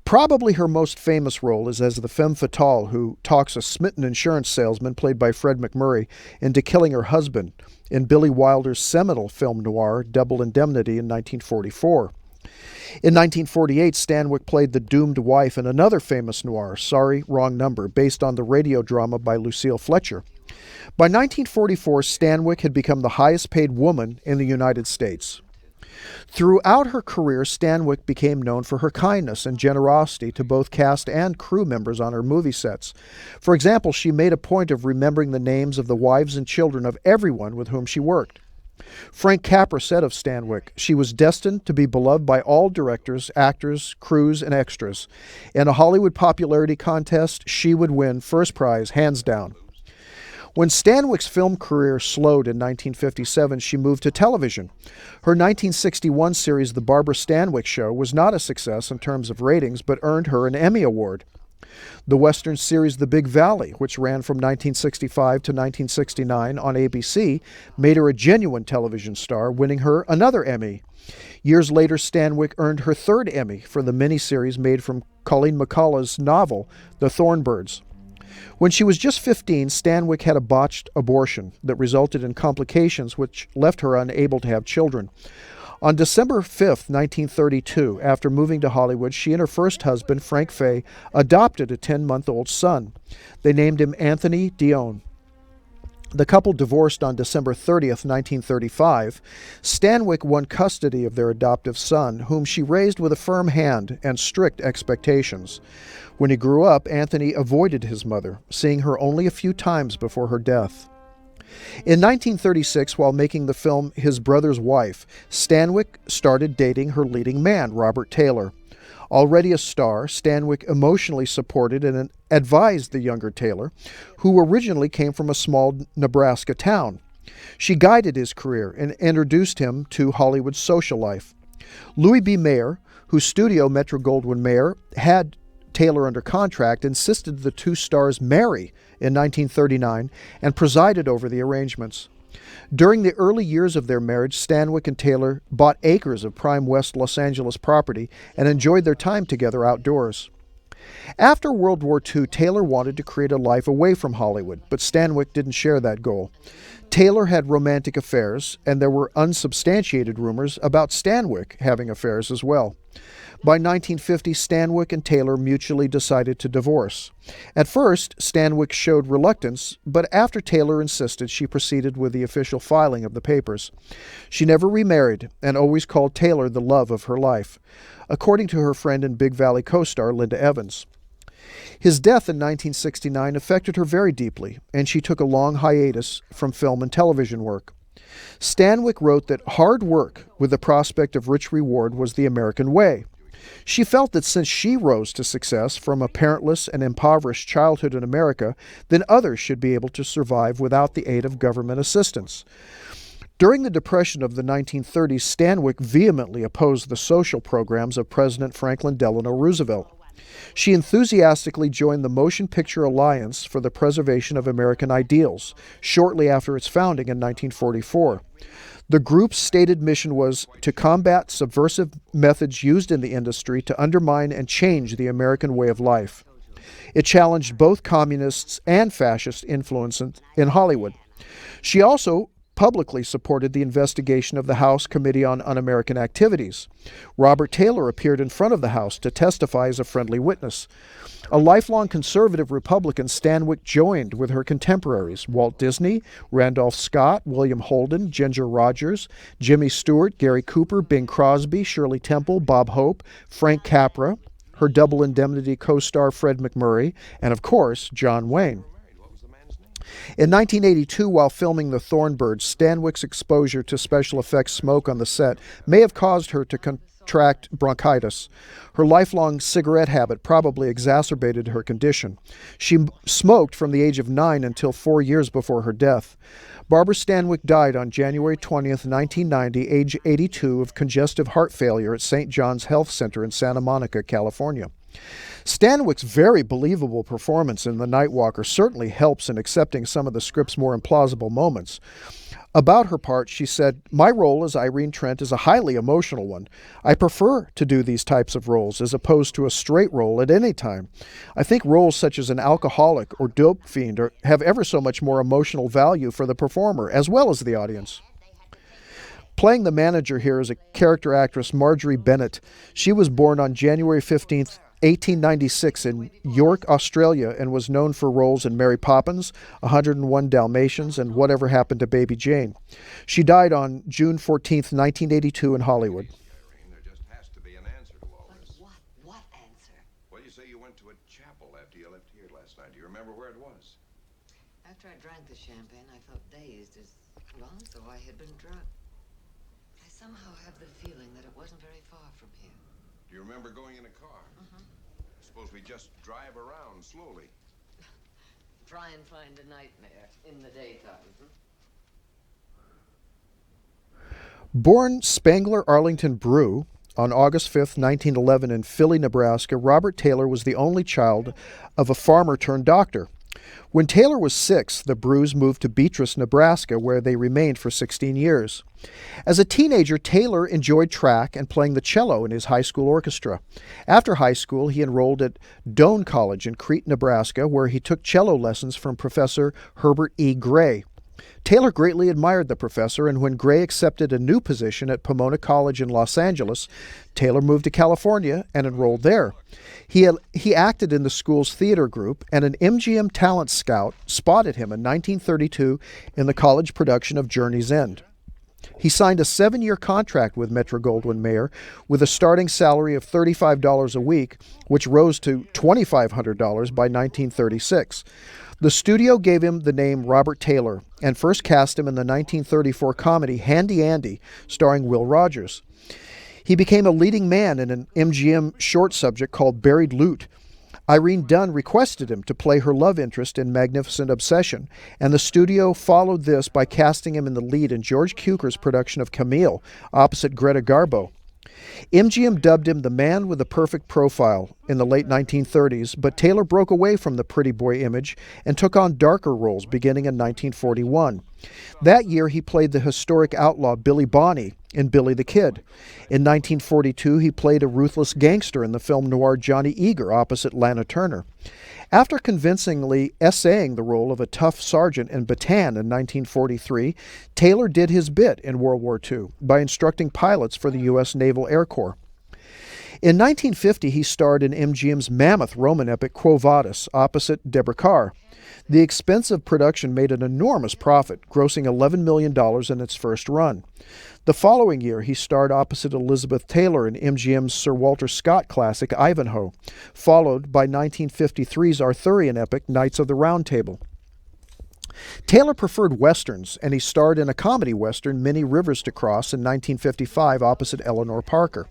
Probably her most famous role is as the femme fatale who talks a smitten insurance salesman played by Fred McMurray into killing her husband in Billy Wilder's seminal film noir Double Indemnity in 1944. In 1948, Stanwyck played the doomed wife in another famous noir, Sorry, Wrong Number, based on the radio drama by Lucille Fletcher. By 1944, Stanwyck had become the highest-paid woman in the United States. Throughout her career, Stanwyck became known for her kindness and generosity to both cast and crew members on her movie sets. For example, she made a point of remembering the names of the wives and children of everyone with whom she worked. Frank Capra said of Stanwyck, she was destined to be beloved by all directors, actors, crews, and extras. In a Hollywood popularity contest, she would win first prize, hands down. When Stanwyck's film career slowed in 1957, she moved to television. Her 1961 series, The Barbara Stanwyck Show, was not a success in terms of ratings, but earned her an Emmy Award. The Western series The Big Valley, which ran from 1965 to 1969 on ABC, made her a genuine television star, winning her another Emmy. Years later, Stanwyck earned her third Emmy for the miniseries made from Colleen McCullough's novel, The Thornbirds. When she was just 15, Stanwyck had a botched abortion that resulted in complications which left her unable to have children. On December 5, 1932, after moving to Hollywood, she and her first husband, Frank Fay, adopted a 10-month-old son. They named him Anthony Dion. The couple divorced on December 30, 1935. Stanwyck won custody of their adoptive son, whom she raised with a firm hand and strict expectations. When he grew up, Anthony avoided his mother, seeing her only a few times before her death. In 1936, while making the film His Brother's Wife, Stanwyck started dating her leading man, Robert Taylor. Already a star, Stanwyck emotionally supported and advised the younger Taylor, who originally came from a small Nebraska town. She guided his career and introduced him to Hollywood's social life. Louis B. Mayer, whose studio Metro-Goldwyn-Mayer had Taylor under contract, insisted the two stars marry in 1939 and presided over the arrangements. During the early years of their marriage, Stanwyck and Taylor bought acres of prime West Los Angeles property and enjoyed their time together outdoors. After World War II, Taylor wanted to create a life away from Hollywood, but Stanwyck didn't share that goal. Taylor had romantic affairs, and there were unsubstantiated rumors about Stanwyck having affairs as well. By 1950, Stanwyck and Taylor mutually decided to divorce. At first, Stanwyck showed reluctance, but after Taylor insisted, she proceeded with the official filing of the papers. She never remarried and always called Taylor the love of her life, according to her friend and Big Valley co-star Linda Evans. His death in 1969 affected her very deeply, and she took a long hiatus from film and television work. Stanwyck wrote that hard work with the prospect of rich reward was the American way. She felt that since she rose to success from a parentless and impoverished childhood in America, then others should be able to survive without the aid of government assistance. During the Depression of the 1930s, Stanwyck vehemently opposed the social programs of President Franklin Delano Roosevelt. She enthusiastically joined the Motion Picture Alliance for the Preservation of American Ideals shortly after its founding in 1944. The group's stated mission was to combat subversive methods used in the industry to undermine and change the American way of life. It challenged both communists and fascist influence in Hollywood. She also publicly supported the investigation of the House Committee on Un-American Activities. Robert Taylor appeared in front of the House to testify as a friendly witness. A lifelong conservative Republican, Stanwyck joined with her contemporaries, Walt Disney, Randolph Scott, William Holden, Ginger Rogers, Jimmy Stewart, Gary Cooper, Bing Crosby, Shirley Temple, Bob Hope, Frank Capra, her Double Indemnity co-star Fred McMurray, and of course, John Wayne. In 1982, while filming The Thornbirds, Stanwyck's exposure to special effects smoke on the set may have caused her to contract bronchitis. Her lifelong cigarette habit probably exacerbated her condition. She smoked from the age of 9 until 4 years before her death. Barbara Stanwyck died on January 20th, 1990, age 82, of congestive heart failure at St. John's Health Center in Santa Monica, California. Stanwyck's very believable performance in The Nightwalker certainly helps in accepting some of the script's more implausible moments. About her part, she said, "My role as Irene Trent is a highly emotional one. I prefer to do these types of roles as opposed to a straight role at any time. I think roles such as an alcoholic or dope fiend have ever so much more emotional value for the performer as well as the audience." Playing the manager here is a character actress, Marjorie Bennett. She was born on January 15th, 1896 in York, Australia, and was known for roles in Mary Poppins, 101 Dalmatians, and Whatever Happened to Baby Jane. She died on June 14th, 1982 in Hollywood. There just has to be an answer to all this. What answer? Well, you say you went to a chapel after you left here last night. Do you remember where it was? After I drank the champagne, I felt dazed as though I had been drugged. I somehow have the feeling that it wasn't very far from here. Do you remember going in a car? Suppose we just drive around slowly. Try and find a nightmare in the daytime. Born Spangler Arlington Brew on August 5th, 1911 in Philly, Nebraska, Robert Taylor was the only child of a farmer turned doctor. When Taylor was 6, the Brews moved to Beatrice, Nebraska, where they remained for 16 years. As a teenager, Taylor enjoyed track and playing the cello in his high school orchestra. After high school, he enrolled at Doane College in Crete, Nebraska, where he took cello lessons from Professor Herbert E. Gray. Taylor greatly admired the professor, and when Gray accepted a new position at Pomona College in Los Angeles, Taylor moved to California and enrolled there. He acted in the school's theater group, and an MGM talent scout spotted him in 1932 in the college production of Journey's End. He signed a 7-year contract with Metro-Goldwyn-Mayer with a starting salary of $35 a week, which rose to $2,500 by 1936. The studio gave him the name Robert Taylor and first cast him in the 1934 comedy Handy Andy, starring Will Rogers. He became a leading man in an MGM short subject called Buried Loot. Irene Dunne requested him to play her love interest in Magnificent Obsession, and the studio followed this by casting him in the lead in George Cukor's production of Camille, opposite Greta Garbo. MGM dubbed him the man with the perfect profile in the late 1930s, but Taylor broke away from the pretty boy image and took on darker roles beginning in 1941. That year, he played the historic outlaw Billy Bonney in Billy the Kid. In 1942, he played a ruthless gangster in the film noir Johnny Eager opposite Lana Turner. After convincingly essaying the role of a tough sergeant in Bataan in 1943, Taylor did his bit in World War II by instructing pilots for the U.S. Naval Air Corps. In 1950, he starred in MGM's mammoth Roman epic Quo Vadis opposite Deborah Kerr. The expensive production made an enormous profit, grossing $11 million in its first run. The following year, he starred opposite Elizabeth Taylor in MGM's Sir Walter Scott classic Ivanhoe, followed by 1953's Arthurian epic Knights of the Round Table. Taylor preferred westerns, and he starred in a comedy western, Many Rivers to Cross, in 1955 opposite Eleanor Parker.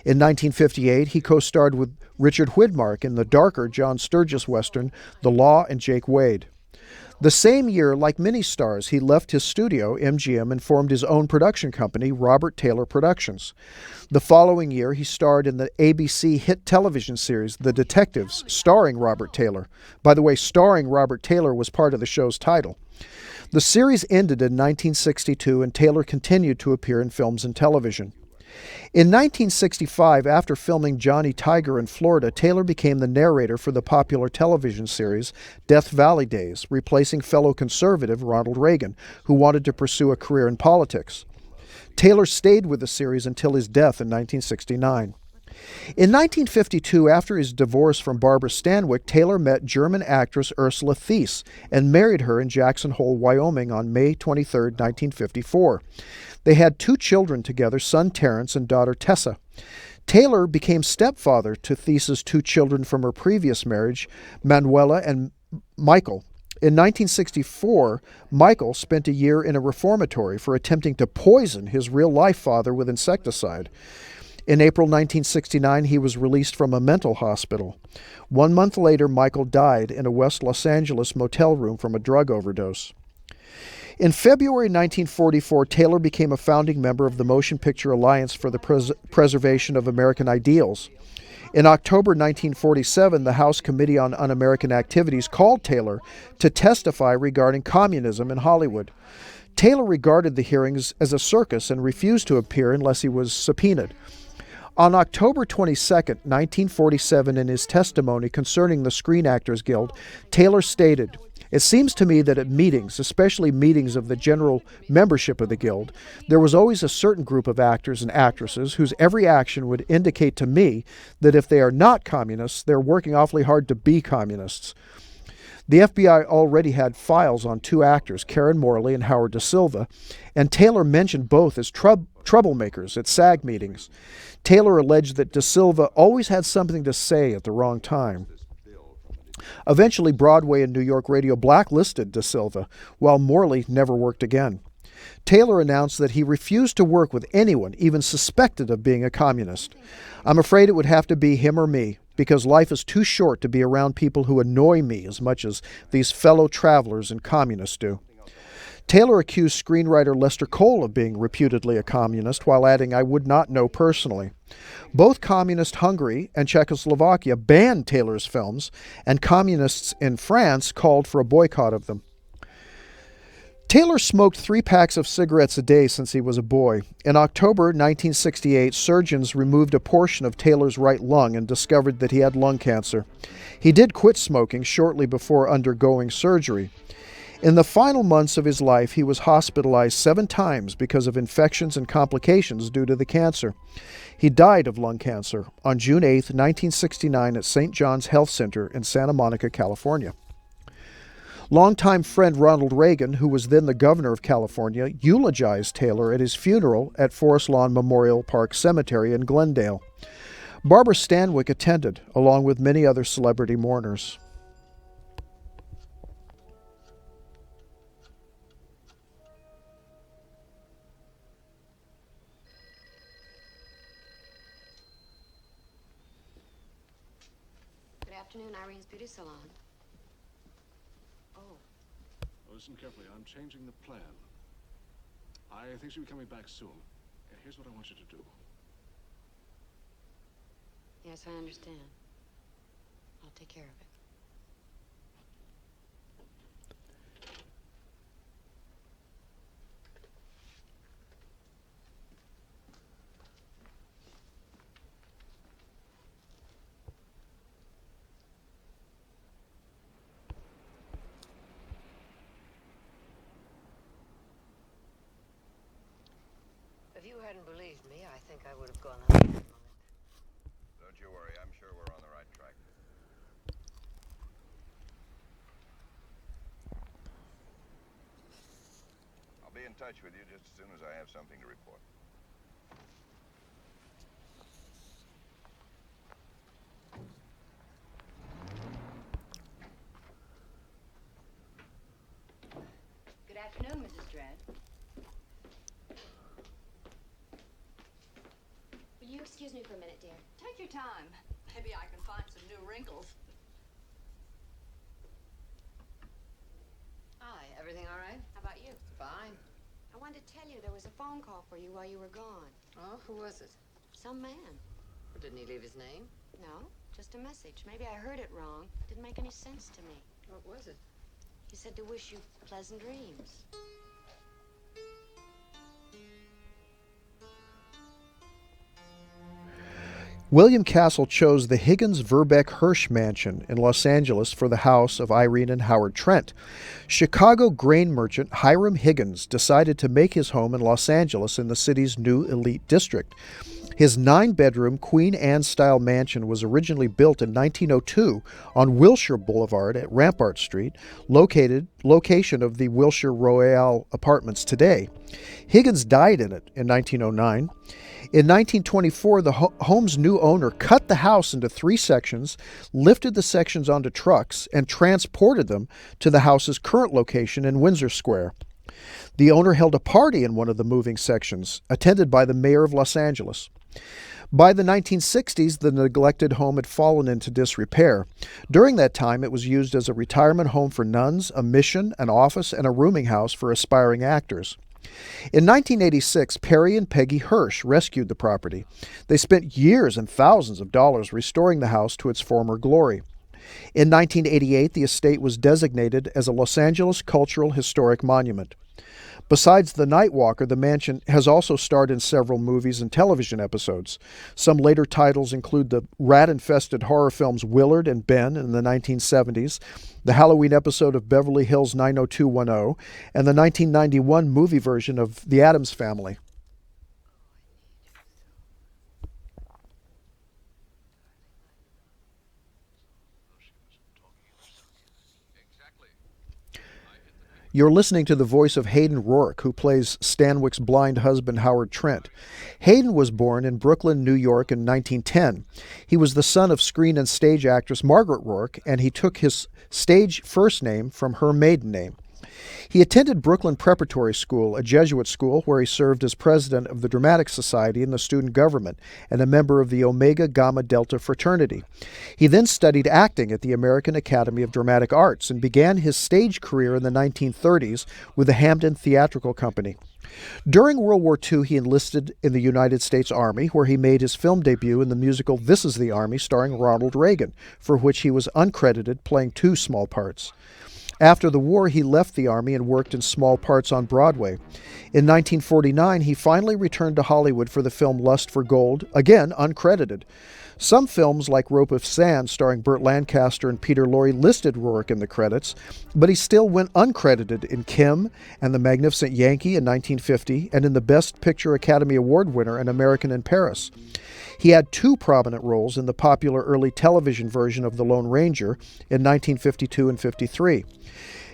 In 1958, he co-starred with Richard Widmark in the darker John Sturges western, The Law and Jake Wade. The same year, like many stars, he left his studio, MGM, and formed his own production company, Robert Taylor Productions. The following year, he starred in the ABC hit television series, The Detectives, starring Robert Taylor. By the way, starring Robert Taylor was part of the show's title. The series ended in 1962, and Taylor continued to appear in films and television. In 1965, after filming Johnny Tiger in Florida, Taylor became the narrator for the popular television series Death Valley Days, replacing fellow conservative Ronald Reagan, who wanted to pursue a career in politics. Taylor stayed with the series until his death in 1969. In 1952, after his divorce from Barbara Stanwyck, Taylor met German actress Ursula Thies and married her in Jackson Hole, Wyoming on May 23, 1954. They had 2 children together, son Terrence and daughter Tessa. Taylor became stepfather to Thies's 2 children from her previous marriage, Manuela and Michael. In 1964, Michael spent a year in a reformatory for attempting to poison his real-life father with insecticide. In April 1969, he was released from a mental hospital. 1 month later, Michael died in a West Los Angeles motel room from a drug overdose. In February 1944, Taylor became a founding member of the Motion Picture Alliance for the Preservation of American Ideals. In October 1947, the House Committee on Un-American Activities called Taylor to testify regarding communism in Hollywood. Taylor regarded the hearings as a circus and refused to appear unless he was subpoenaed. On October 22, 1947, in his testimony concerning the Screen Actors Guild, Taylor stated, "It seems to me that at meetings, especially meetings of the general membership of the Guild, there was always a certain group of actors and actresses whose every action would indicate to me that if they are not communists, they're working awfully hard to be communists." The FBI already had files on 2 actors, Karen Morley and Howard Da Silva, and Taylor mentioned both as troublemakers at SAG meetings. Taylor alleged that Da Silva always had something to say at the wrong time. Eventually, Broadway and New York radio blacklisted Da Silva, while Morley never worked again. Taylor announced that he refused to work with anyone even suspected of being a communist. "I'm afraid it would have to be him or me, because life is too short to be around people who annoy me as much as these fellow travelers and communists do." Taylor accused screenwriter Lester Cole of being reputedly a communist, while adding, "I would not know personally." Both communist Hungary and Czechoslovakia banned Taylor's films, and communists in France called for a boycott of them. Taylor smoked 3 packs of cigarettes a day since he was a boy. In October 1968, surgeons removed a portion of Taylor's right lung and discovered that he had lung cancer. He did quit smoking shortly before undergoing surgery. In the final months of his life, he was hospitalized 7 times because of infections and complications due to the cancer. He died of lung cancer on June 8, 1969 at St. John's Health Center in Santa Monica, California. Longtime friend Ronald Reagan, who was then the governor of California, eulogized Taylor at his funeral at Forest Lawn Memorial Park Cemetery in Glendale. Barbara Stanwyck attended, along with many other celebrity mourners. Good afternoon, Irene's Beauty Salon. Oh. Listen carefully. I'm changing the plan. I think she'll be coming back soon. Here's what I want you to do. Yes, I understand. I'll take care of it. If you hadn't believed me, I think I would have gone out that moment. Don't you worry, I'm sure we're on the right track. I'll be in touch with you just as soon as I have something to report. Good afternoon, Mrs. Dredd. Will you excuse me for a minute, dear? Take your time. Maybe I can find some new wrinkles. Hi, everything all right? How about you? Fine. I wanted to tell you there was a phone call for you while you were gone. Oh, who was it? Some man. Didn't he leave his name? No, just a message. Maybe I heard it wrong. Didn't make any sense to me. What was it? He said to wish you pleasant dreams. William Castle chose the Higgins-Verbeck-Hirsch mansion in Los Angeles for the house of Irene and Howard Trent. Chicago grain merchant Hiram Higgins decided to make his home in Los Angeles in the city's new elite district. His 9-bedroom Queen Anne-style mansion was originally built in 1902 on Wilshire Boulevard at Rampart Street, location of the Wilshire Royale apartments today. Higgins died in it in 1909. In 1924, the home's new owner cut the house into 3 sections, lifted the sections onto trucks, and transported them to the house's current location in Windsor Square. The owner held a party in one of the moving sections, attended by the mayor of Los Angeles. By the 1960s, the neglected home had fallen into disrepair. During that time, it was used as a retirement home for nuns, a mission, an office, and a rooming house for aspiring actors. In 1986, Perry and Peggy Hirsch rescued the property. They spent years and thousands of dollars restoring the house to its former glory. In 1988, the estate was designated as a Los Angeles Cultural Historic Monument. Besides The Nightwalker, the mansion has also starred in several movies and television episodes. Some later titles include the rat-infested horror films Willard and Ben in the 1970s, the Halloween episode of Beverly Hills 90210, and the 1991 movie version of The Addams Family. You're listening to the voice of Hayden Rorke, who plays Stanwyck's blind husband, Howard Trent. Hayden was born in Brooklyn, New York in 1910. He was the son of screen and stage actress Margaret Rorke, and he took his stage first name from her maiden name. He attended Brooklyn Preparatory School, a Jesuit school where he served as president of the Dramatic Society in the student government and a member of the Omega Gamma Delta fraternity. He then studied acting at the American Academy of Dramatic Arts and began his stage career in the 1930s with the Hamden Theatrical Company. During World War II, he enlisted in the United States Army, where he made his film debut in the musical This Is the Army, starring Ronald Reagan, for which he was uncredited, playing 2 small parts. After the war, he left the Army and worked in small parts on Broadway. In 1949, he finally returned to Hollywood for the film Lust for Gold, again uncredited. Some films, like Rope of Sand, starring Burt Lancaster and Peter Lorre, listed Rorke in the credits, but he still went uncredited in Kim and The Magnificent Yankee in 1950 and in the Best Picture Academy Award winner An American in Paris. He had 2 prominent roles in the popular early television version of The Lone Ranger in 1952 and 53.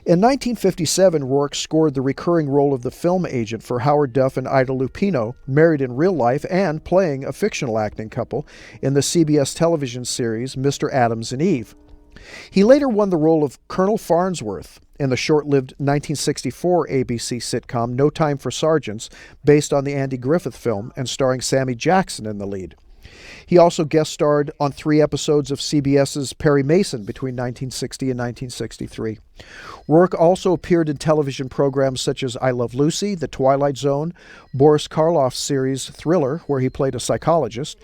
In 1957, Rorke scored the recurring role of the film agent for Howard Duff and Ida Lupino, married in real life and playing a fictional acting couple in the CBS television series Mr. Adams and Eve. He later won the role of Colonel Farnsworth in the short-lived 1964 ABC sitcom No Time for Sergeants, based on the Andy Griffith film and starring Sammy Jackson in the lead. He also guest starred on 3 episodes of CBS's Perry Mason between 1960 and 1963. Rorke also appeared in television programs such as I Love Lucy, The Twilight Zone, Boris Karloff's series Thriller, where he played a psychologist,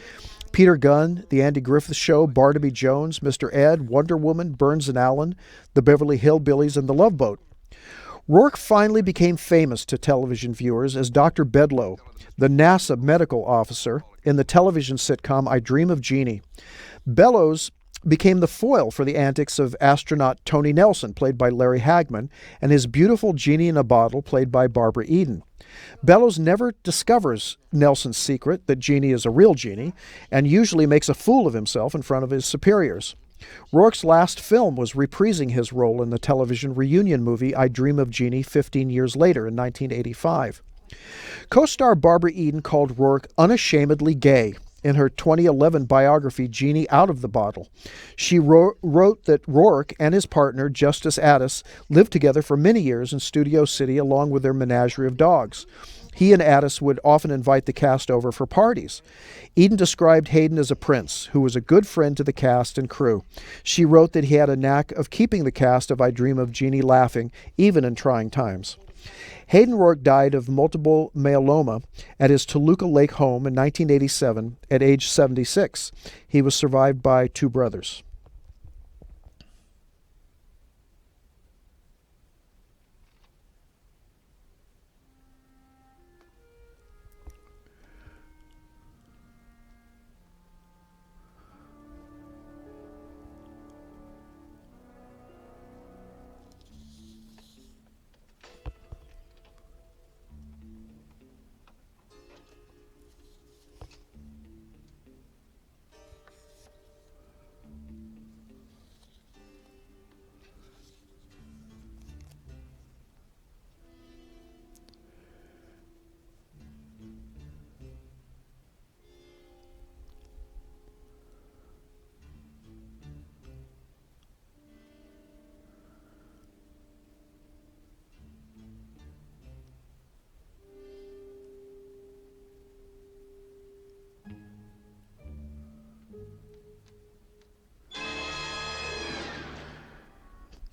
Peter Gunn, The Andy Griffith Show, Barnaby Jones, Mr. Ed, Wonder Woman, Burns and Allen, The Beverly Hillbillies, and The Love Boat. Rorke finally became famous to television viewers as Dr. Bedlow, the NASA medical officer in the television sitcom I Dream of Jeannie. Bellows became the foil for the antics of astronaut Tony Nelson, played by Larry Hagman, and his beautiful Jeannie in a Bottle, played by Barbara Eden. Bellows never discovers Nelson's secret that Jeannie is a real Jeannie, and usually makes a fool of himself in front of his superiors. Rorke's last film was reprising his role in the television reunion movie I Dream of Jeannie 15 years later in 1985. Co-star Barbara Eden called Rorke unashamedly gay in her 2011 biography Jeannie Out of the Bottle. She wrote that Rorke and his partner Justice Addis lived together for many years in Studio City along with their menagerie of dogs. He and Addis would often invite the cast over for parties. Eden described Hayden as a prince who was a good friend to the cast and crew. She wrote that he had a knack of keeping the cast of I Dream of Jeannie laughing, even in trying times. Hayden Rorke died of multiple myeloma at his Toluca Lake home in 1987 at age 76. He was survived by 2 brothers.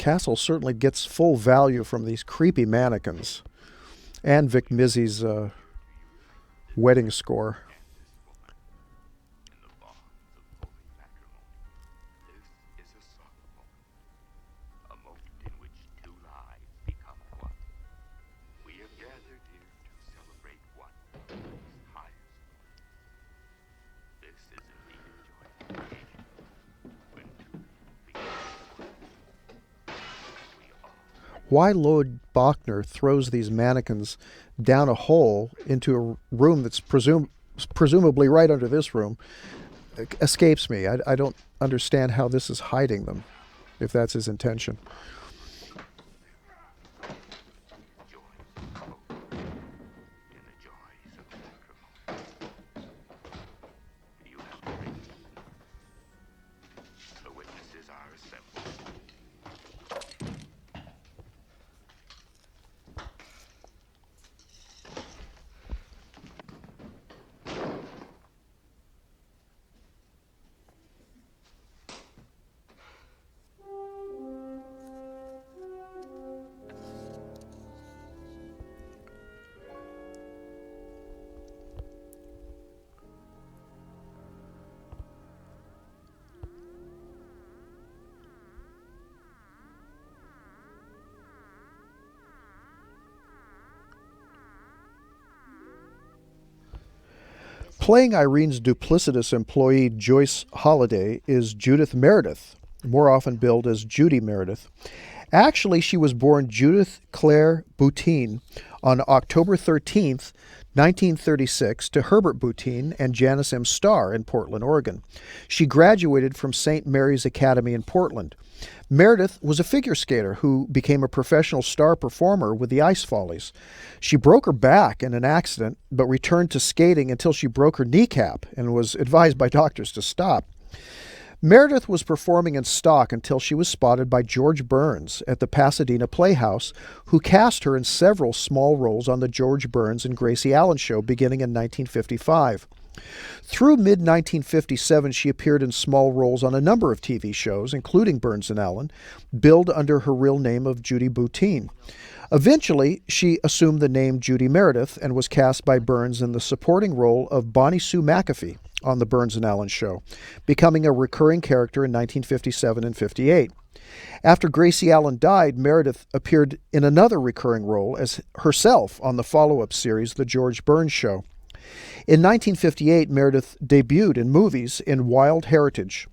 Castle certainly gets full value from these creepy mannequins. And Vic Mizzy's wedding score. In the bonds of holy matrimony, this is a solemn moment. A moment in which two lives become one. We have gathered here to celebrate one highest. This is indeed a joyous occasion. When two become one. We all Why Lloyd Bochner throws these mannequins down a hole into a room that's presumably right under this room escapes me. I don't understand how this is hiding them, if that's his intention. in the joys of matrimony. You have the ring. The witnesses are assembled. Playing Irene's duplicitous employee Joyce Holliday is Judith Meredith, more often billed as Judi Meredith. Actually, she was born Judith Claire Boutine on October 13th, 1936, to Herbert Boutine and Janice M. Starr in Portland, Oregon. She graduated from St. Mary's Academy in Portland. Meredith was a figure skater who became a professional star performer with the Ice Follies. She broke her back in an accident, but returned to skating until she broke her kneecap and was advised by doctors to stop. Meredith was performing in stock until she was spotted by George Burns at the Pasadena Playhouse, who cast her in several small roles on the George Burns and Gracie Allen show beginning in 1955. Through mid-1957, she appeared in small roles on a number of TV shows, including Burns and Allen, billed under her real name of Judi Boutine. Eventually, she assumed the name Judi Meredith and was cast by Burns in the supporting role of Bonnie Sue McAfee on the Burns and Allen show, becoming a recurring character in 1957 and 58. After Gracie Allen died, Meredith appeared in another recurring role as herself on the follow-up series, The George Burns Show. In 1958, Meredith debuted in movies in Wild Heritage.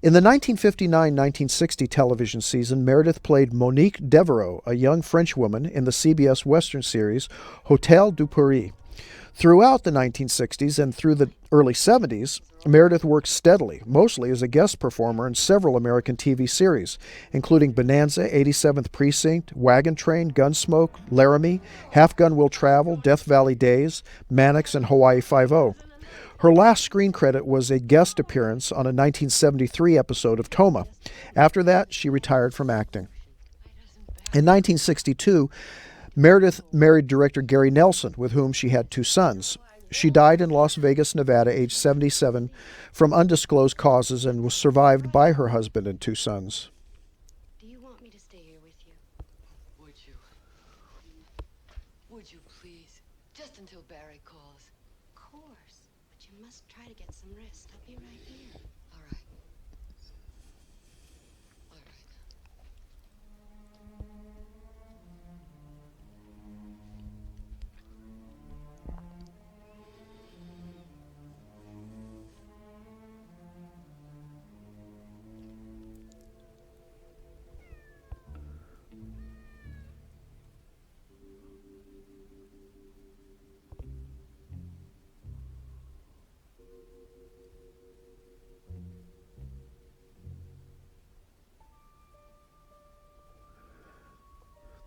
In the 1959-1960 television season, Meredith played Monique Devereaux, a young French woman in the CBS Western series Hôtel du Paris. Throughout the 1960s and through the early 70s, Meredith worked steadily, mostly as a guest performer in several American TV series, including Bonanza, 87th Precinct, Wagon Train, Gunsmoke, Laramie, Half Gun Will Travel, Death Valley Days, Mannix, and Hawaii Five-0. Her last screen credit was a guest appearance on a 1973 episode of Toma. After that, she retired from acting. In 1962, Meredith married director Gary Nelson, with whom she had 2 sons. She died in Las Vegas, Nevada, age 77, from undisclosed causes and was survived by her husband and 2 sons. Do you want me to stay here with you? Would you? Would you please? Just until Barry calls. Of course. But you must try to get some rest. I'll be right here. All right. All right.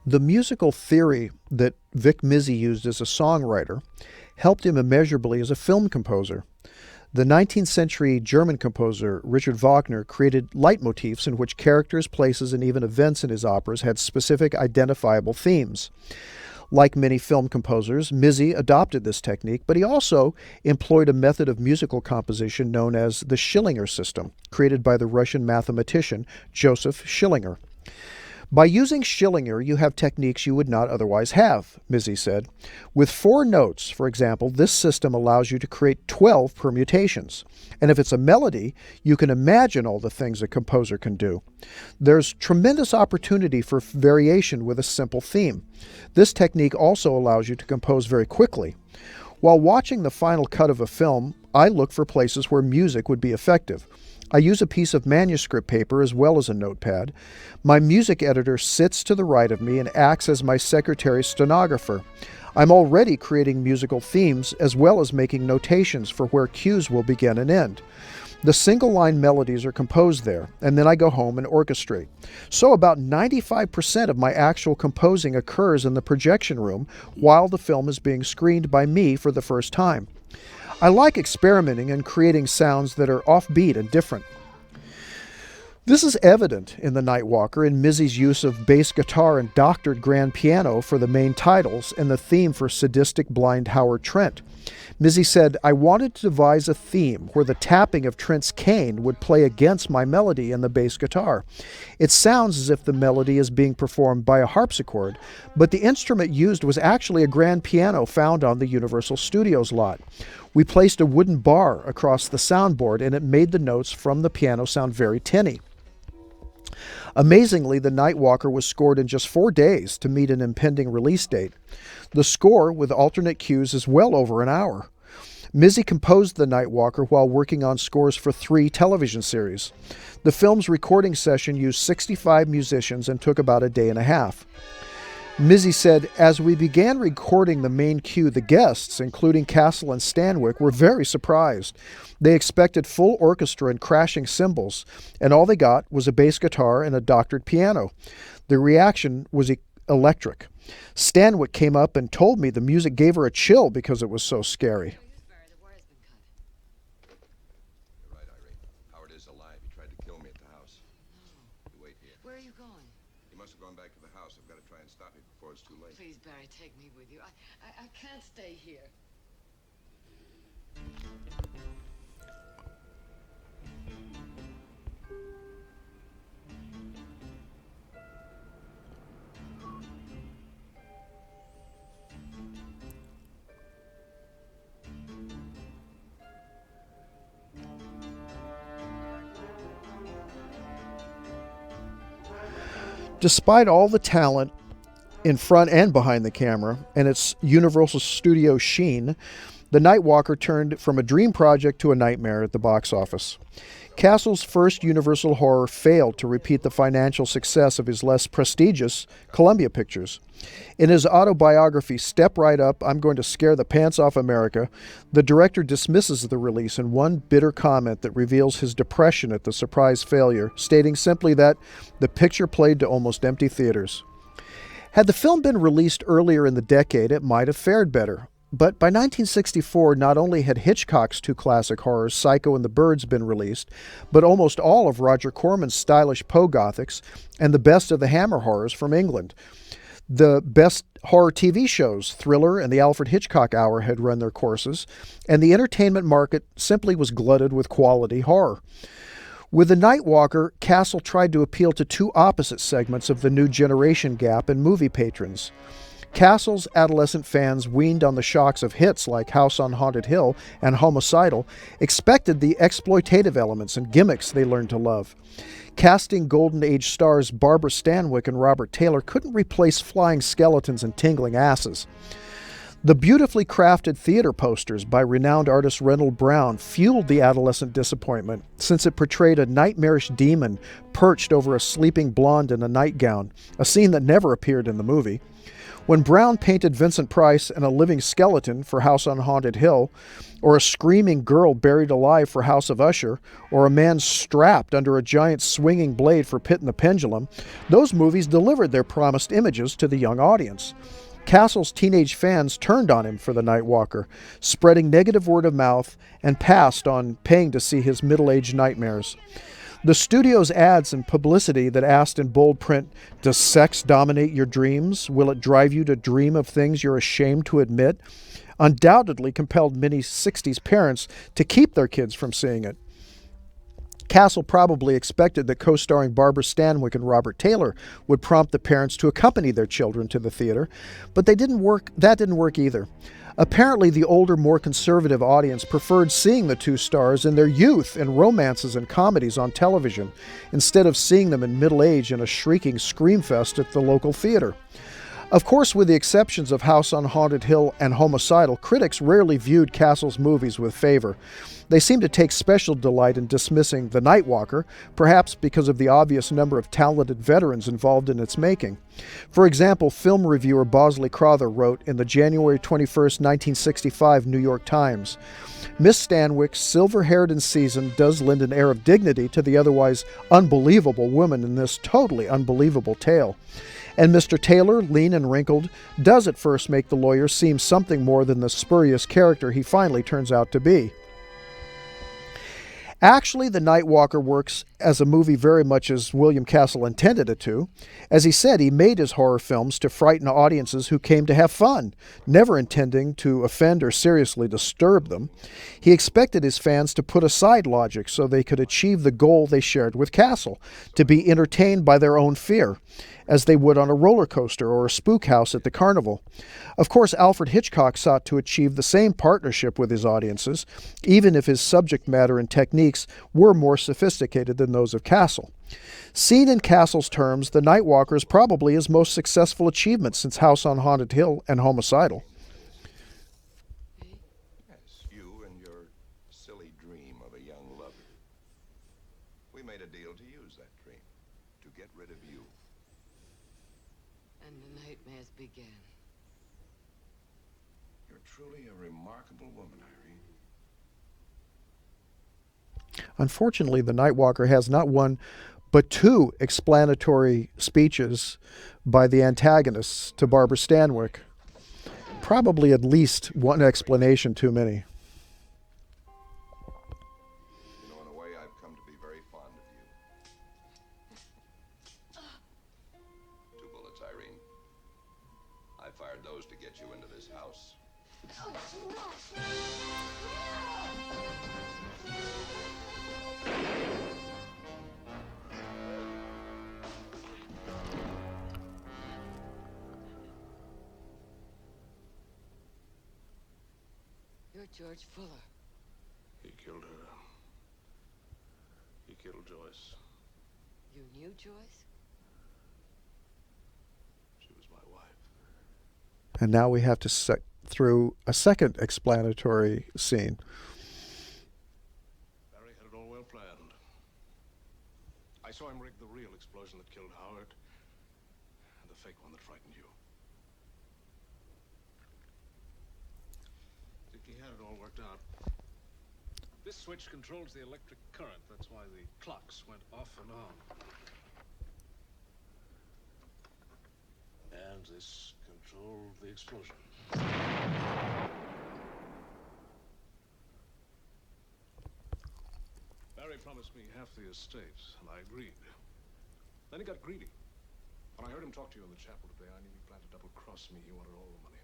The musical theory that Vic Mizzy used as a songwriter helped him immeasurably as a film composer. The 19th century German composer Richard Wagner created leitmotifs in which characters, places, and even events in his operas had specific identifiable themes. Like many film composers, Mizzy adopted this technique, but he also employed a method of musical composition known as the Schillinger system, created by the Russian mathematician Joseph Schillinger. By using Schillinger, you have techniques you would not otherwise have, Mizzy said. With 4 notes, for example, this system allows you to create 12 permutations. And if it's a melody, you can imagine all the things a composer can do. There's tremendous opportunity for variation with a simple theme. This technique also allows you to compose very quickly. While watching the final cut of a film, I look for places where music would be effective. I use a piece of manuscript paper as well as a notepad. My music editor sits to the right of me and acts as my secretary stenographer. I'm already creating musical themes as well as making notations for where cues will begin and end. The single-line melodies are composed there, and then I go home and orchestrate. So about 95% of my actual composing occurs in the projection room while the film is being screened by me for the first time. I like experimenting and creating sounds that are offbeat and different. This is evident in The Night Walker in Mizzy's use of bass guitar and doctored grand piano for the main titles and the theme for sadistic blind Howard Trent. Mizzy said, I wanted to devise a theme where the tapping of Trent's cane would play against my melody and the bass guitar. It sounds as if the melody is being performed by a harpsichord, but the instrument used was actually a grand piano found on the Universal Studios lot. We placed a wooden bar across the soundboard and it made the notes from the piano sound very tinny. Amazingly, The Night Walker was scored in just 4 days to meet an impending release date. The score, with alternate cues, is well over an hour. Mizzy composed The Night Walker while working on scores for 3 television series. The film's recording session used 65 musicians and took about a day and a half. Mizzy said, as we began recording the main cue, the guests, including Castle and Stanwyck, were very surprised. They expected full orchestra and crashing cymbals, and all they got was a bass guitar and a doctored piano. The reaction was electric. Stanwyck came up and told me the music gave her a chill because it was so scary. You're right, Irene. Howard is alive. He tried to kill me at the house. You wait here. Where are you going? He must have gone back to the house. I've got to try and stop him before it's too late. Please, Barry, take me with you. I can't stay here. Despite all the talent in front and behind the camera and its Universal Studios sheen, The Night Walker turned from a dream project to a nightmare at the box office. Castle's first Universal horror failed to repeat the financial success of his less prestigious Columbia Pictures. In his autobiography, Step Right Up, I'm Going to Scare the Pants Off America, the director dismisses the release in one bitter comment that reveals his depression at the surprise failure, stating simply that the picture played to almost empty theaters. Had the film been released earlier in the decade, it might have fared better. But by 1964, not only had Hitchcock's 2 classic horrors, Psycho and the Birds, been released, but almost all of Roger Corman's stylish Poe-Gothics and the best of the Hammer horrors from England. The best horror TV shows, Thriller and the Alfred Hitchcock Hour, had run their courses, and the entertainment market simply was glutted with quality horror. With The Night Walker, Castle tried to appeal to 2 opposite segments of the new generation gap in movie patrons. Castle's adolescent fans, weaned on the shocks of hits like House on Haunted Hill and Homicidal, expected the exploitative elements and gimmicks they learned to love. Casting Golden Age stars Barbara Stanwyck and Robert Taylor couldn't replace flying skeletons and tingling asses. The beautifully crafted theater posters by renowned artist Reynold Brown fueled the adolescent disappointment, since it portrayed a nightmarish demon perched over a sleeping blonde in a nightgown, a scene that never appeared in the movie. When Brown painted Vincent Price and a living skeleton for House on Haunted Hill, or a screaming girl buried alive for House of Usher, or a man strapped under a giant swinging blade for Pit and the Pendulum, those movies delivered their promised images to the young audience. Castle's teenage fans turned on him for The Night Walker, spreading negative word of mouth, and passed on paying to see his middle-aged nightmares. The studio's ads and publicity that asked in bold print, "Does sex dominate your dreams? Will it drive you to dream of things you're ashamed to admit?" undoubtedly compelled many 60s parents to keep their kids from seeing it. Castle probably expected that co-starring Barbara Stanwyck and Robert Taylor would prompt the parents to accompany their children to the theater, but that didn't work either. Apparently, the older, more conservative audience preferred seeing the two stars in their youth in romances and comedies on television, instead of seeing them in middle age in a shrieking screamfest at the local theater. Of course, with the exceptions of House on Haunted Hill and Homicidal, critics rarely viewed Castle's movies with favor. They seem to take special delight in dismissing The Nightwalker, perhaps because of the obvious number of talented veterans involved in its making. For example, film reviewer Bosley Crowther wrote in the January 21, 1965 New York Times, "Miss Stanwyck, silver-haired and seasoned, does lend an air of dignity to the otherwise unbelievable woman in this totally unbelievable tale. And Mr. Taylor, lean and wrinkled, does at first make the lawyer seem something more than the spurious character he finally turns out to be." Actually, The Nightwalker works as a movie very much as William Castle intended it to. As he said, he made his horror films to frighten audiences who came to have fun, never intending to offend or seriously disturb them. He expected his fans to put aside logic so they could achieve the goal they shared with Castle, to be entertained by their own fear, as they would on a roller coaster or a spook house at the carnival. Of course, Alfred Hitchcock sought to achieve the same partnership with his audiences, even if his subject matter and techniques were more sophisticated than those of Castle. Seen in Castle's terms, The Nightwalker is probably his most successful achievement since House on Haunted Hill and Homicidal. Yes, you and your silly dream of a young lover. We made a deal to use that dream, to get rid of you. And the nightmares began. You're truly a remarkable woman, Irene. Unfortunately, The Nightwalker has not one, but two explanatory speeches by the antagonists to Barbara Stanwyck. Probably at least one explanation too many. You know, in a way, I've come to be very fond of you. 2 bullets, Irene. I fired those to get you into this house. You're George Fuller. He killed her. He killed Joyce. You knew Joyce? She was my wife. And now we have to sit through a second explanatory scene. Barry had it all well planned. I saw him rig the real explosion that killed Howard, and the fake one that frightened you. I think he had it all worked out. This switch controls the electric current. That's why the clocks went off and on. And this controlled the explosion. Barry promised me half the estate, and I agreed. Then he got greedy. When I heard him talk to you in the chapel today, I knew he planned to double-cross me. He wanted all the money.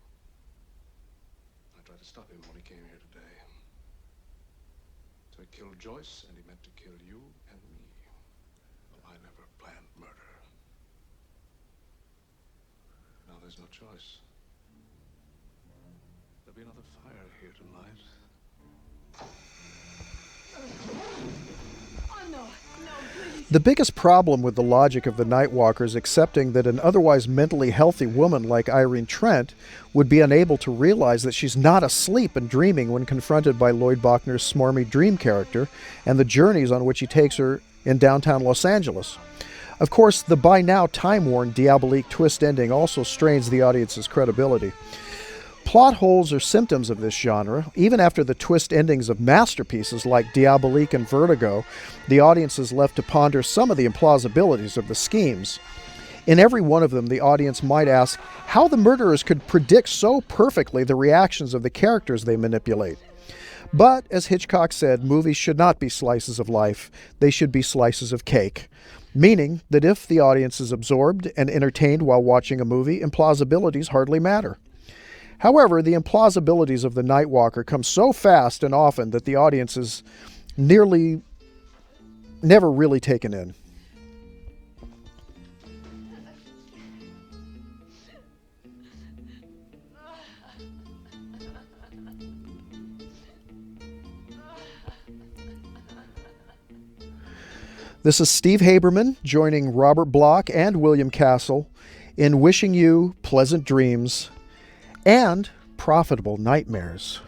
I tried to stop him when he came here today. So he killed Joyce, and he meant to kill you and me. Well, I never planned murder. Now there's no choice. There'll be another fire here tonight. Oh, no, please. The biggest problem with the logic of The Nightwalker is accepting that an otherwise mentally healthy woman like Irene Trent would be unable to realize that she's not asleep and dreaming when confronted by Lloyd Bochner's smarmy dream character and the journeys on which he takes her in downtown Los Angeles. Of course, the by now time-worn Diabolique twist ending also strains the audience's credibility. Plot holes are symptoms of this genre. Even after the twist endings of masterpieces like Diabolique and Vertigo, the audience is left to ponder some of the implausibilities of the schemes. In every one of them, the audience might ask how the murderers could predict so perfectly the reactions of the characters they manipulate. But, as Hitchcock said, movies should not be slices of life. They should be slices of cake. Meaning that if the audience is absorbed and entertained while watching a movie, implausibilities hardly matter. However, the implausibilities of The Nightwalker come so fast and often that the audience is nearly never really taken in. This is Steve Haberman joining Robert Bloch and William Castle in wishing you pleasant dreams and profitable nightmares.